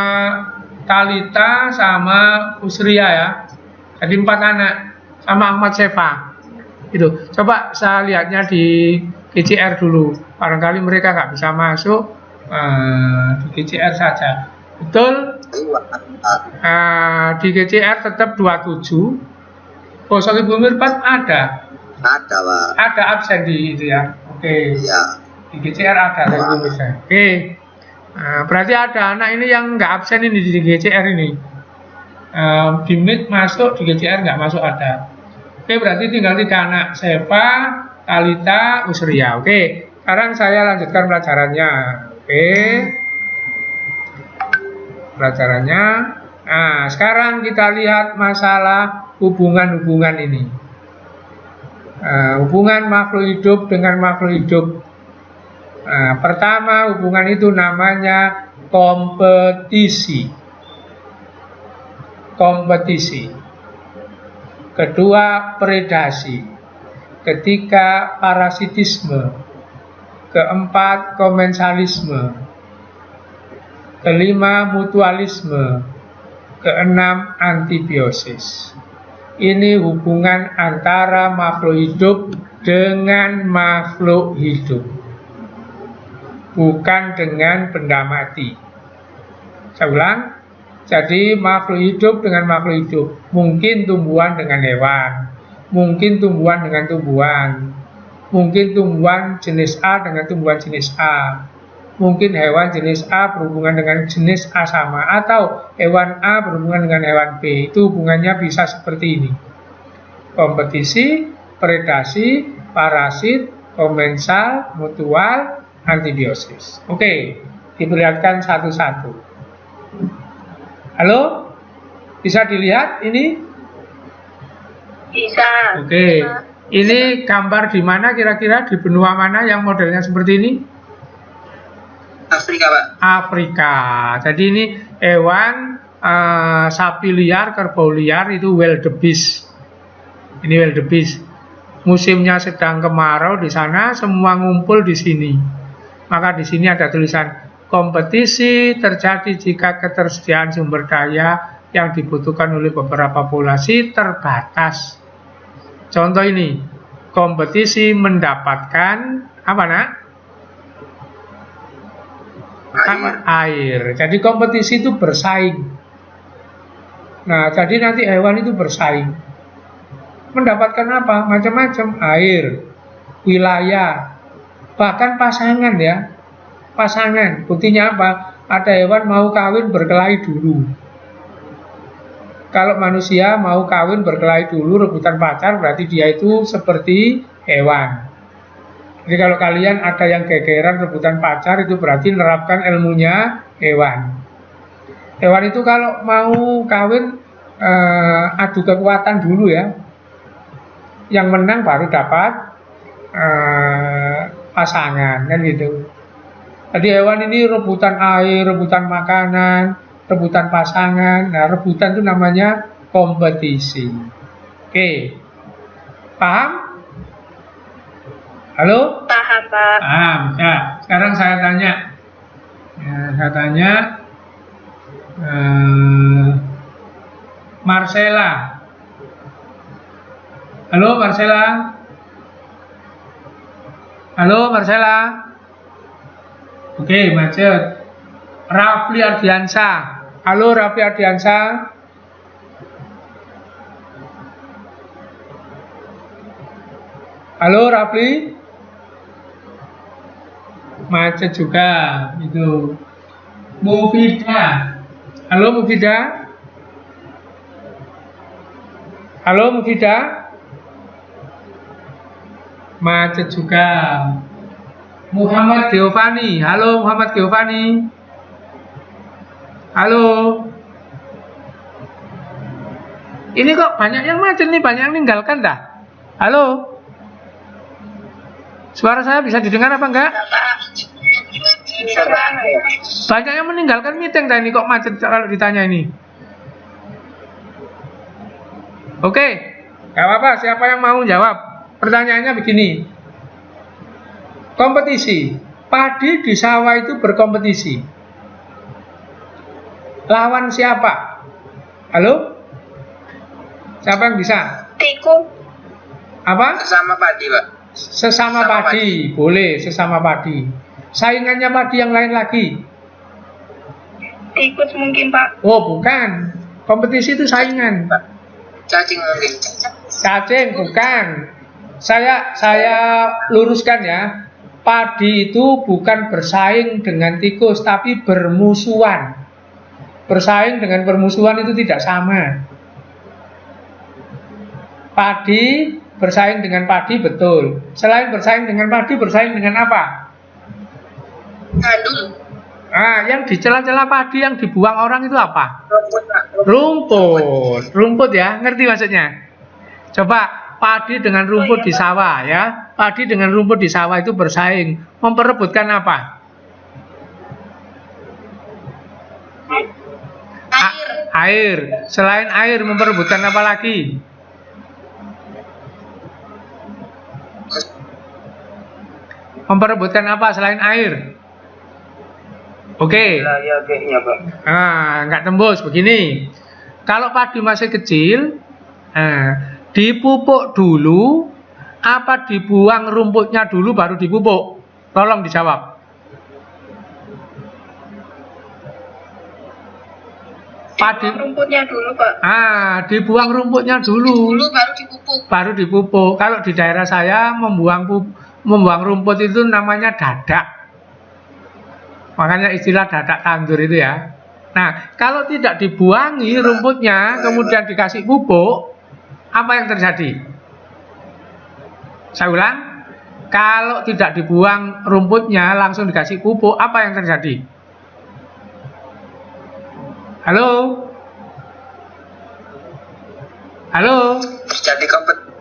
Talita sama Usria ya. Jadi 4 anak sama Ahmad Sefa. Itu. Coba saya lihatnya di GCR dulu. Barangkali mereka nggak bisa masuk di GCR saja. Betul? Di GCR tetap 27. Oh, sorry, Bu Mirpat ada. Ada, Pak. Ada absen di itu ya. Oke. Iya. Di GCR ada dari Bu Mirpat. Oke. Berarti ada anak ini yang nggak absen ini di GCR ini. Di Meet masuk, di GCR nggak masuk ada. Oke, berarti tinggal 3 anak, Seva, Talita, Usria. Oke, sekarang saya lanjutkan pelajarannya. Oke, pelajarannya. Nah, sekarang kita lihat masalah hubungan-hubungan ini. Hubungan makhluk hidup dengan makhluk hidup. Pertama, hubungan itu namanya kompetisi. Kompetisi. Kedua, predasi. Ketiga, parasitisme. Keempat, komensalisme. Kelima, mutualisme. Keenam, antibiosis. Ini hubungan antara makhluk hidup dengan makhluk hidup, bukan dengan benda mati. Saya ulang. Jadi makhluk hidup dengan makhluk hidup, mungkin tumbuhan dengan hewan, mungkin tumbuhan dengan tumbuhan, mungkin tumbuhan jenis A dengan tumbuhan jenis A, mungkin hewan jenis A berhubungan dengan jenis A sama, atau hewan A berhubungan dengan hewan B. Itu hubungannya bisa seperti ini: kompetisi, predasi, parasit, komensal, mutual, antibiosis. Oke, diperlihatkan satu-satu. Halo, bisa dilihat ini? Bisa. Oke, ini gambar di mana kira-kira, di benua mana yang modelnya seperti ini? Afrika, Pak. Afrika. Jadi ini hewan sapi liar, kerbau liar, itu wildebeest. Ini wildebeest. Musimnya sedang kemarau di sana, semua ngumpul di sini. Maka di sini ada tulisan kompetisi terjadi jika ketersediaan sumber daya yang dibutuhkan oleh beberapa populasi terbatas. Contoh ini, kompetisi mendapatkan apa, Nak? Air. Jadi kompetisi itu bersaing. Nah, jadi nanti hewan itu bersaing. Mendapatkan apa? Macam-macam. Air, wilayah, bahkan pasangan ya. Pasangan. Buktinya apa? Ada hewan mau kawin berkelahi dulu. Kalau manusia mau kawin berkelahi dulu, rebutan pacar, berarti dia itu seperti hewan. Jadi kalau kalian ada yang gegeran rebutan pacar, itu berarti menerapkan ilmunya hewan. Hewan itu kalau mau kawin adu kekuatan dulu ya. Yang menang baru dapat pasangan, kan gitu. Jadi hewan ini rebutan air, rebutan makanan, rebutan pasangan. Nah, rebutan itu namanya kompetisi. Oke, paham? Halo? Paham, Pak. Paham. Ya, sekarang saya tanya. Marcella. Halo, Marcella. Halo, Marcella. Oke, macet. Rafli Ardiansa. Halo, Rafli Ardiansa. Halo, Rafli. Macet juga itu. Mufida. Halo, Mufida. Halo, Mufida. Macet juga. Muhammad Giovanni. Halo, Muhammad Giovanni. Halo. Ini kok banyak yang macet nih, banyak yang meninggalkan dah. Halo. Suara saya bisa didengar apa enggak? Banyak yang meninggalkan meeting dah, ini kok macet kalau ditanya ini. Oke, gak apa-apa, siapa yang mau jawab? Pertanyaannya begini. Kompetisi Padi di sawah itu berkompetisi. Lawan siapa? Halo? Siapa yang bisa? Tikus. Apa? Sesama padi, Pak. Sesama padi. Boleh, sesama padi. Saingannya padi yang lain lagi. Tikus mungkin, Pak. Oh, bukan. Kompetisi itu saingan. Cacing mungkin. Cacing, bukan. Saya luruskan ya. Padi itu bukan bersaing dengan tikus, tapi bermusuhan. Bersaing dengan bermusuhan itu tidak sama. Padi bersaing dengan padi, betul. Selain bersaing dengan padi, bersaing dengan apa? Gandul. Yang di celah-celah padi yang dibuang orang itu apa? Rumput, Pak. Rumput. Rumput ya, ngerti maksudnya? Coba padi dengan rumput di sawah ya. Padi dengan rumput di sawah itu bersaing, memperebutkan apa? Air. Selain air memperebutkan apa lagi? Memperebutkan apa selain air? Oke. Ya, kayaknya, Pak. Nggak tembus begini. Kalau padi masih kecil, dipupuk dulu, apa dibuang rumputnya dulu baru dipupuk? Tolong dijawab. Padi. Rumputnya dulu, Pak. Dibuang rumputnya dulu. Dulu baru dipupuk. Baru dipupuk. Kalau di daerah saya membuang rumput itu namanya dadak. Makanya istilah dadak tandur itu ya. Nah, kalau tidak dibuangi rumputnya, kemudian dikasih pupuk, apa yang terjadi? Saya ulang, kalau tidak dibuang rumputnya, langsung dikasih pupuk, apa yang terjadi? Halo? Halo? Jadi kompetisi.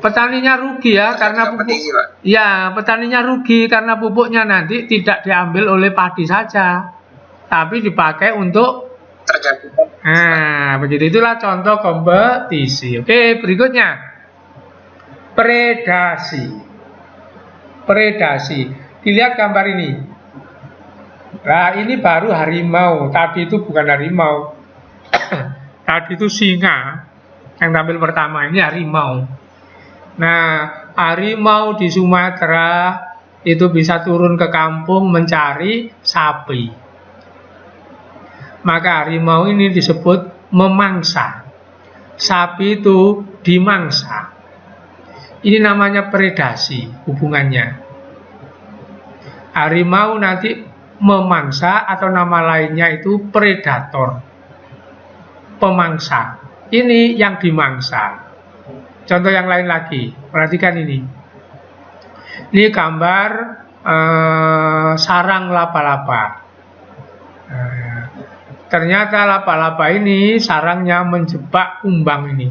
Petaninya rugi ya karena pupuk. Ya, petaninya rugi karena pupuknya nanti tidak diambil oleh padi saja, tapi dipakai untuk Terjadi. Begitu, itulah contoh kompetisi. Oke, berikutnya predasi. Predasi. Dilihat gambar ini. Nah, ini baru harimau. Tadi itu bukan harimau. Tadi itu singa. Yang tampil pertama ini harimau. Nah, harimau di Sumatera itu bisa turun ke kampung mencari sapi. Maka harimau ini disebut memangsa. Sapi itu dimangsa. Ini namanya predasi hubungannya. Harimau nanti memangsa atau nama lainnya itu predator. Pemangsa. Ini yang dimangsa. Contoh yang lain lagi, perhatikan ini. Ini gambar sarang laba-laba. Ternyata laba-laba ini sarangnya menjebak kumbang ini.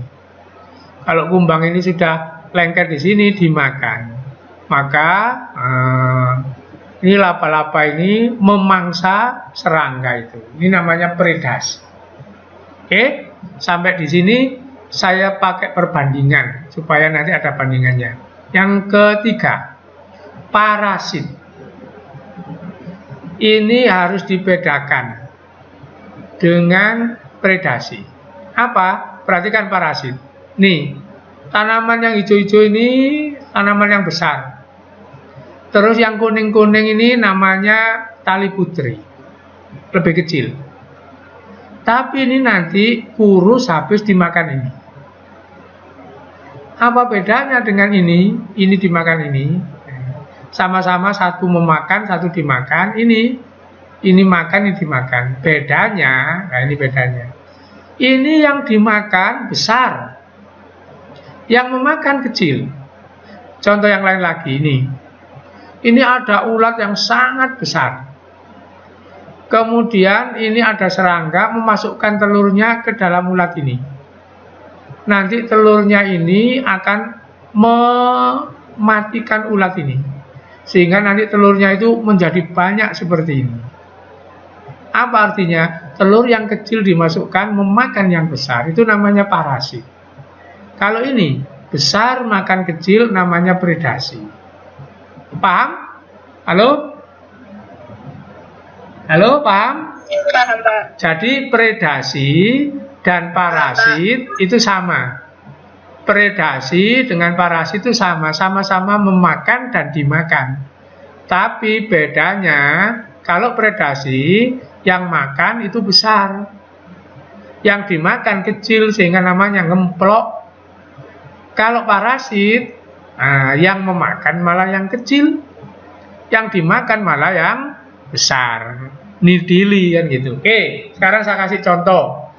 Kalau kumbang ini sudah lengket di sini dimakan, maka ini laba-laba ini memangsa serangga itu. Ini namanya predasi. Oke, sampai di sini saya pakai perbandingan supaya nanti ada bandingannya. Yang ketiga, parasit. Ini harus dibedakan dengan predasi. Apa? Perhatikan parasit. Nih, tanaman yang hijau-hijau ini tanaman yang besar. Terus yang kuning-kuning ini namanya tali putri, lebih kecil. Tapi ini nanti kurus habis dimakan ini. Apa bedanya dengan ini? Ini dimakan ini. Sama-sama satu memakan, satu dimakan. Ini makan, ini dimakan. Bedanya, nah ini bedanya. Ini yang dimakan besar, yang memakan kecil. Contoh yang lain lagi ini. Ini ada ulat yang sangat besar. Kemudian ini ada serangga memasukkan telurnya ke dalam ulat ini. Nanti telurnya ini akan mematikan ulat ini. Sehingga nanti telurnya itu menjadi banyak seperti ini. Apa artinya? Telur yang kecil dimasukkan memakan yang besar. Itu namanya parasit. Kalau ini besar makan kecil namanya predasi. Paham? Halo? Halo, paham? Paham, Pak. Jadi predasi dan parasit itu sama. Predasi dengan parasit itu sama-sama memakan dan dimakan. Tapi bedanya kalau predasi yang makan itu besar, yang dimakan kecil sehingga namanya ngemplok. Kalau parasit, yang memakan malah yang kecil, yang dimakan malah yang besar. Nidili kan gitu. Oke, sekarang saya kasih contoh.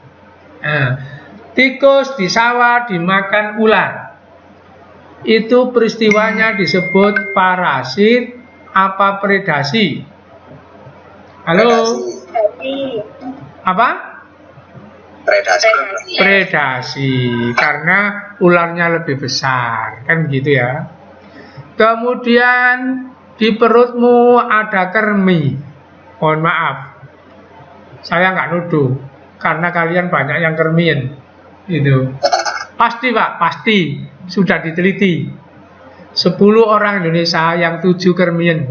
Tikus di sawah dimakan ular. Itu peristiwanya disebut parasit apa predasi? Halo? Apa? Predasi. Karena ularnya lebih besar, kan gitu ya. Kemudian di perutmu ada kermi. Mohon maaf, saya nggak nuduh, karena kalian banyak yang kermien. Gitu. Pasti Pak, pasti sudah diteliti. 10 orang Indonesia yang 7 kermien.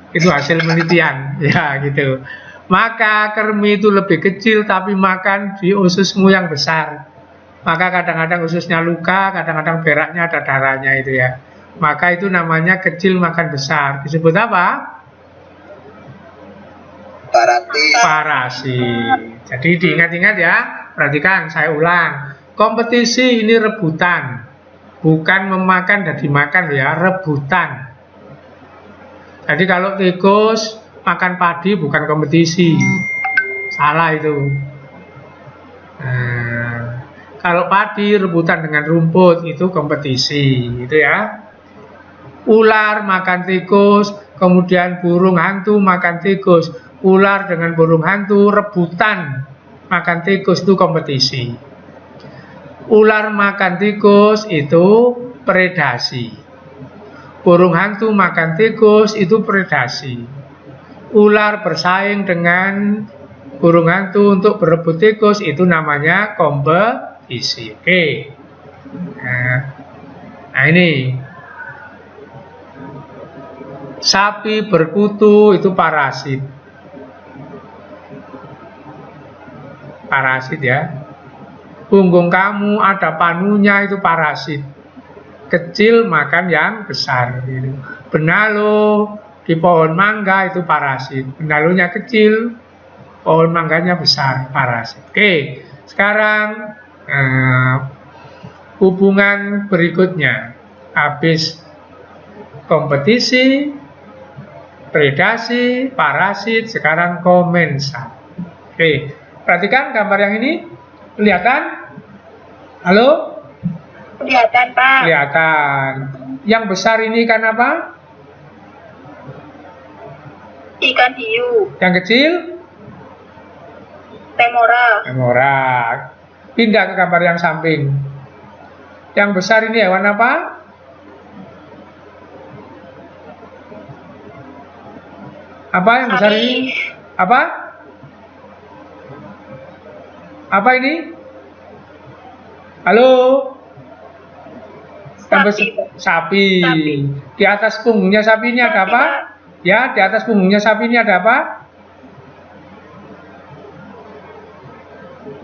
Itu hasil penelitian, ya gitu. Maka kermi itu lebih kecil tapi makan di ususmu yang besar. Maka kadang-kadang ususnya luka, kadang-kadang beraknya ada darahnya itu ya. Maka itu namanya kecil makan besar. Disebut apa? Parasit. Jadi diingat-ingat ya. Perhatikan, saya ulang. Kompetisi ini rebutan, bukan memakan dan dimakan ya, rebutan. Jadi kalau tikus makan padi bukan kompetisi, salah itu. Kalau padi rebutan dengan rumput itu kompetisi, gitu ya. Ular makan tikus, kemudian burung hantu makan tikus. Ular dengan burung hantu rebutan makan tikus, itu kompetisi. Ular makan tikus itu predasi. Burung hantu makan tikus itu predasi. Ular bersaing dengan burung hantu untuk berebut tikus, itu namanya kompetisi. Oke. Nah ini. Sapi berkutu itu parasit. Parasit ya. Punggung kamu ada panunya itu parasit. Kecil makan yang besar. Benalu di pohon mangga itu parasit. Benalunya kecil, pohon mangganya besar, parasit. Oke, sekarang hubungan berikutnya. Habis kompetisi, predasi, parasit, sekarang komensal. Oke, perhatikan gambar yang ini. Kelihatan? Halo? Kelihatan, Pak. Kelihatan. Yang besar ini ikan apa? Ikan hiu. Yang kecil? Remora. Remora. Pindah ke gambar yang samping. Yang besar ini hewan apa? Apa yang besar ini? Apa? Apa ini? Halo? Sapi. Di atas punggungnya sapi ini ada apa? Ya, di atas punggungnya sapi ini ada apa?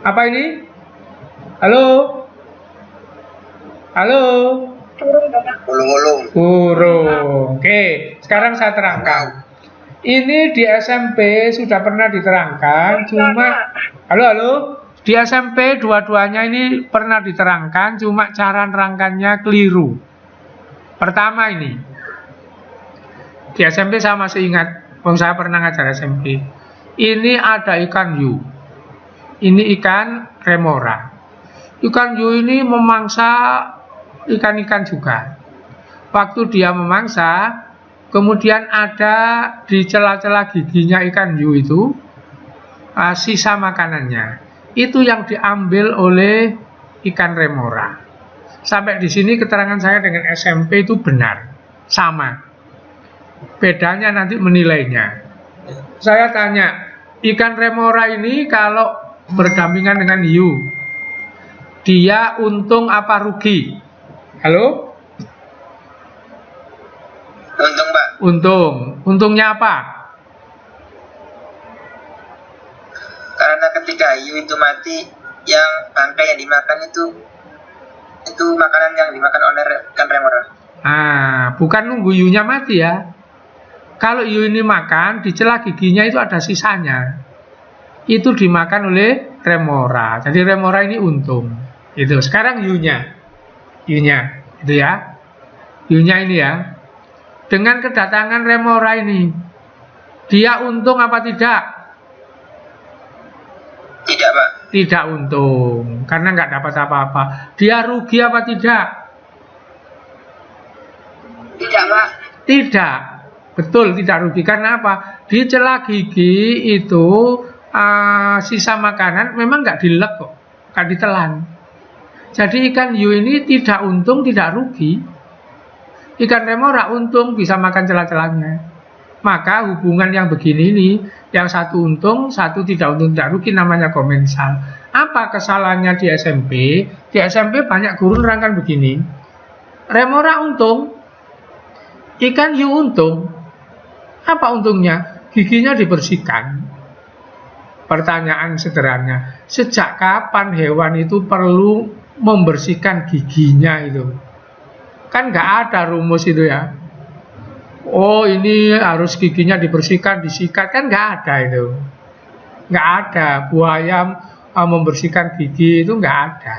Apa ini? Halo? Halo? Burung. Oke, sekarang saya terangkan. Ini di SMP sudah pernah diterangkan, cuma halo. Di SMP dua-duanya ini pernah diterangkan, cuma cara nerangkannya keliru. Pertama ini, di SMP saya masih ingat, saya pernah ngajar SMP. Ini ada ikan hiu, ini ikan remora. Ikan hiu ini memangsa ikan-ikan juga. Waktu dia memangsa, kemudian ada di celah-celah giginya ikan hiu itu sisa makanannya. Itu yang diambil oleh ikan remora. Sampai di sini keterangan saya dengan SMP itu benar, sama. Bedanya nanti menilainya. Saya tanya, ikan remora ini kalau berdampingan dengan hiu, dia untung apa rugi? Halo? Untung, Pak. Untung. Untungnya apa? Karena ketika hiu itu mati, yang bangkai yang dimakan itu makanan yang dimakan oleh ikan remora. Bukan nunggu hiunya mati ya. Kalau hiu ini makan, di celah giginya itu ada sisanya. Itu dimakan oleh remora. Jadi remora ini untung. Itu. Sekarang hiunya. Itu ya. Hiunya ini ya. Dengan kedatangan remora ini, dia untung apa tidak? Tidak, Pak. Tidak untung, karena nggak dapat apa-apa. Dia rugi apa tidak? Tidak, Pak. Tidak. Betul, tidak rugi. Karena apa? Di celah gigi itu sisa makanan memang nggak dilek kok, nggak ditelan. Jadi ikan hiu ini tidak untung, tidak rugi. Ikan remora untung, bisa makan celah-celahnya. Maka hubungan yang begini ini, yang satu untung, satu tidak untung, tidak rugi, namanya komensal. Apa kesalahannya di SMP? Di SMP banyak guru nerangkan begini. Remora untung, ikan hiu untung. Apa untungnya? Giginya dibersihkan. Pertanyaan sederhana, sejak kapan hewan itu perlu membersihkan giginya itu? Kan nggak ada rumus itu ya. Oh, ini harus giginya dibersihkan, disikat, kan nggak ada itu. Nggak ada. Buaya membersihkan gigi itu nggak ada.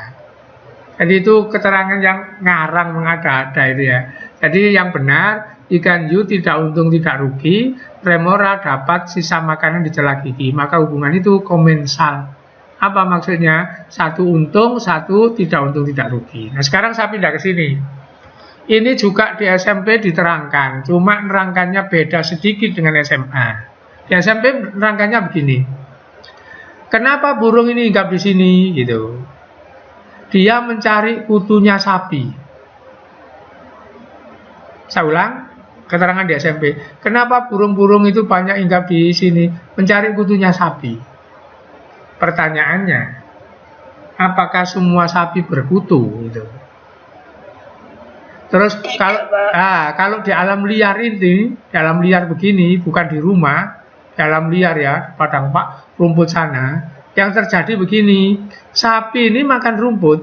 Jadi itu keterangan yang ngarang mengada-ada itu ya. Jadi yang benar, ikan hiu tidak untung tidak rugi, remora dapat sisa makanan di celah gigi. Maka hubungan itu komensal. Apa maksudnya? Satu untung, satu tidak untung tidak rugi. Nah sekarang saya pindah ke sini. Ini juga di SMP diterangkan, cuma nerangkannya beda sedikit dengan SMA. Di SMP nerangkannya begini. Kenapa burung ini hinggap di sini gitu? Dia mencari kutunya sapi. Saya ulang, keterangan di SMP. Kenapa burung-burung itu banyak hinggap di sini? Mencari kutunya sapi. Pertanyaannya, apakah semua sapi berkutu gitu? Terus kalau di alam liar ini, di alam liar begini, bukan di rumah, di alam liar ya, padang pak rumput sana, yang terjadi begini, sapi ini makan rumput.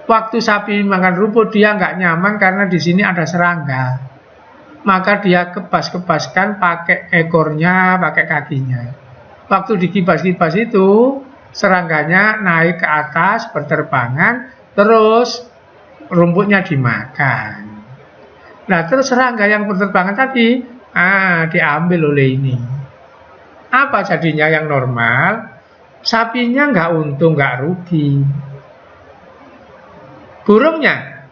Waktu sapi makan rumput dia nggak nyaman karena di sini ada serangga, maka dia kebas-kebaskan pakai ekornya, pakai kakinya. Waktu dikibas-kibas itu, serangganya naik ke atas berterbangan, terus rumputnya dimakan. Nah terus serangga yang berterbangan tadi diambil oleh ini. Apa jadinya yang normal? Sapinya nggak untung, nggak rugi. Burungnya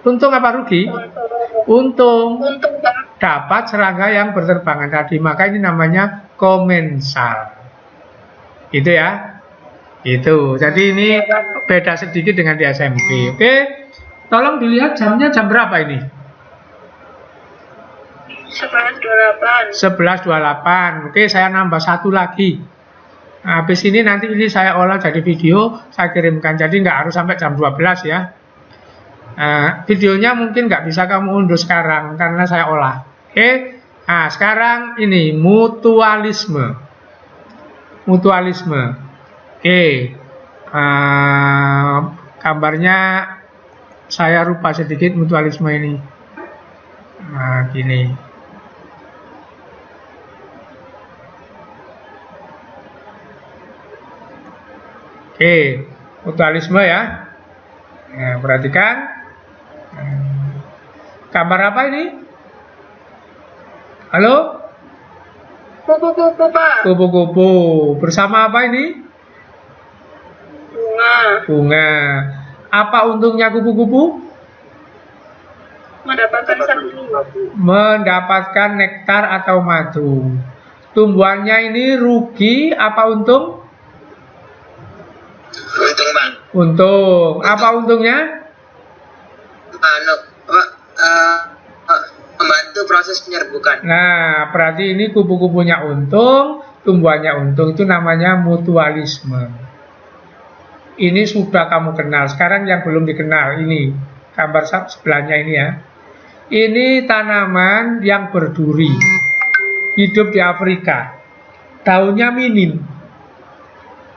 untung apa rugi? Untung. Dapat serangga yang berterbangan tadi. Maka ini namanya komensal. Itu ya. Itu. Jadi ini beda sedikit dengan di SMP. Oke. Tolong dilihat jamnya jam berapa ini? 11.28. 11.28. Oke, saya nambah satu lagi. Nah, habis ini nanti ini saya olah jadi video, saya kirimkan. Jadi nggak harus sampai jam 12 ya. Videonya mungkin nggak bisa kamu unduh sekarang karena saya olah. Oke. Nah, sekarang ini mutualisme. Mutualisme. Oke, gambarnya saya rubah sedikit mutualisme ini. Nah, gini. Oke, mutualisme ya. Nah, perhatikan. Gambar apa ini? Halo? Kupu-kupu, Pak. Kupu-kupu. Bersama apa ini? Bunga. Apa untungnya kupu-kupu? Mendapatkan satu. Mendapatkan nektar atau madu. Tumbuhannya ini rugi apa untung? Untung, Bang. Untung. Apa untungnya? Membantu proses penyerbukan. Nah, berarti ini kupu-kupunya untung, tumbuhannya untung. Itu namanya mutualisme. Ini sudah kamu kenal. Sekarang yang belum dikenal ini gambar sebelahnya ini ya. Ini tanaman yang berduri, hidup di Afrika. Daunnya minim.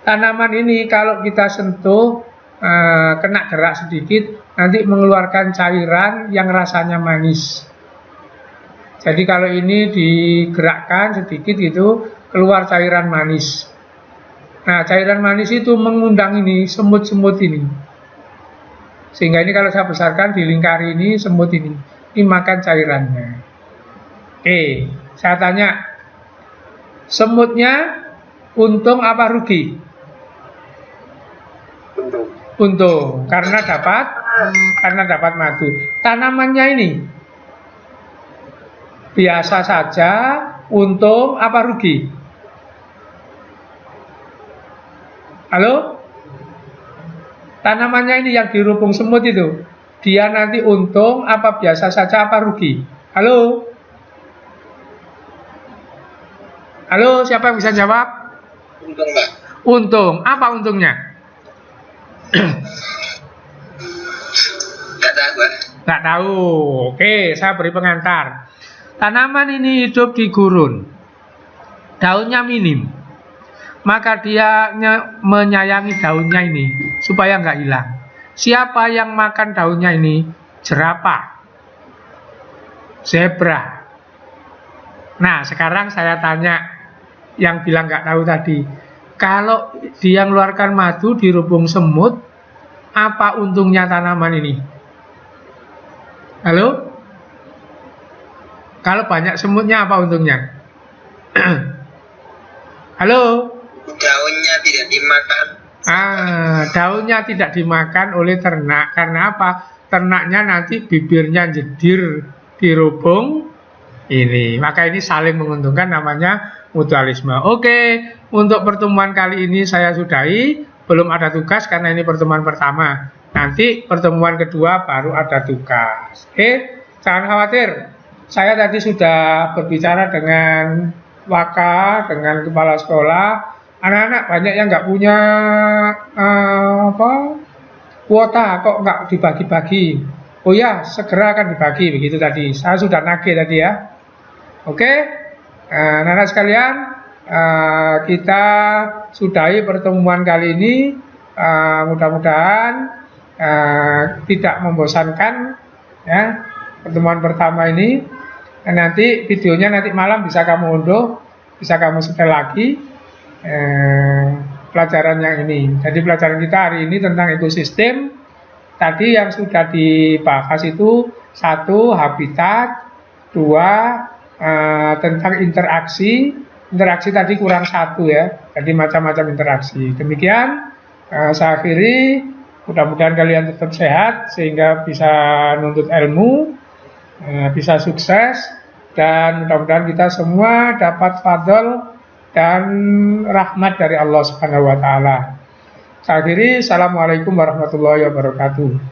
Tanaman ini kalau kita sentuh, kena gerak sedikit, nanti mengeluarkan cairan yang rasanya manis. Jadi kalau ini digerakkan sedikit gitu, keluar cairan manis. Nah, cairan manis itu mengundang ini, semut-semut ini. Sehingga ini kalau saya besarkan di lingkari ini, semut ini makan cairannya. Oke, saya tanya, semutnya untung apa rugi? Untung, karena dapat madu. Tanamannya ini biasa saja, untung apa rugi? Halo? Tanamannya ini yang dirubung semut itu, dia nanti untung apa biasa saja apa rugi? Halo? Halo, siapa yang bisa jawab? Untung, Pak. Untung. Apa untungnya? Nggak tahu, Pak. Nggak tahu. Oke, saya beri pengantar. Tanaman ini hidup di gurun. Daunnya minim. Maka dia menyayangi daunnya ini supaya nggak hilang. Siapa yang makan daunnya ini? Jerapah, zebra. Nah, sekarang saya tanya yang bilang nggak tahu tadi, kalau dia mengeluarkan madu di rubung semut, apa untungnya tanaman ini? Halo? Kalau banyak semutnya apa untungnya? Halo? Daunnya tidak dimakan. Daunnya tidak dimakan oleh ternak. Karena apa? Ternaknya nanti bibirnya jedir di rubung ini. Maka ini saling menguntungkan, namanya mutualisme. Oke, untuk pertemuan kali ini saya sudahi. Belum ada tugas karena ini pertemuan pertama. Nanti pertemuan kedua baru ada tugas. Oke, jangan khawatir. Saya tadi sudah berbicara dengan Waka, dengan kepala sekolah. Anak-anak banyak yang nggak punya kuota, kok nggak dibagi-bagi. Oh ya, segera akan dibagi, begitu tadi. Saya sudah nagih tadi ya. Oke, anak-anak sekalian, kita sudahi pertemuan kali ini. Mudah-mudahan tidak membosankan ya pertemuan pertama ini. Nanti videonya nanti malam bisa kamu unduh, bisa kamu setel lagi pelajaran yang ini. Jadi pelajaran kita hari ini tentang ekosistem. Tadi yang sudah dibahas itu 1, habitat, 2, tentang interaksi. Interaksi tadi kurang 1 ya. Jadi macam-macam interaksi. Demikian saya akhiri. Mudah-mudahan kalian tetap sehat sehingga bisa nuntut ilmu, bisa sukses, dan mudah-mudahan kita semua dapat fadl dan rahmat dari Allah Subhanahu wa taala. Saya akhiri, assalamualaikum warahmatullahi wabarakatuh.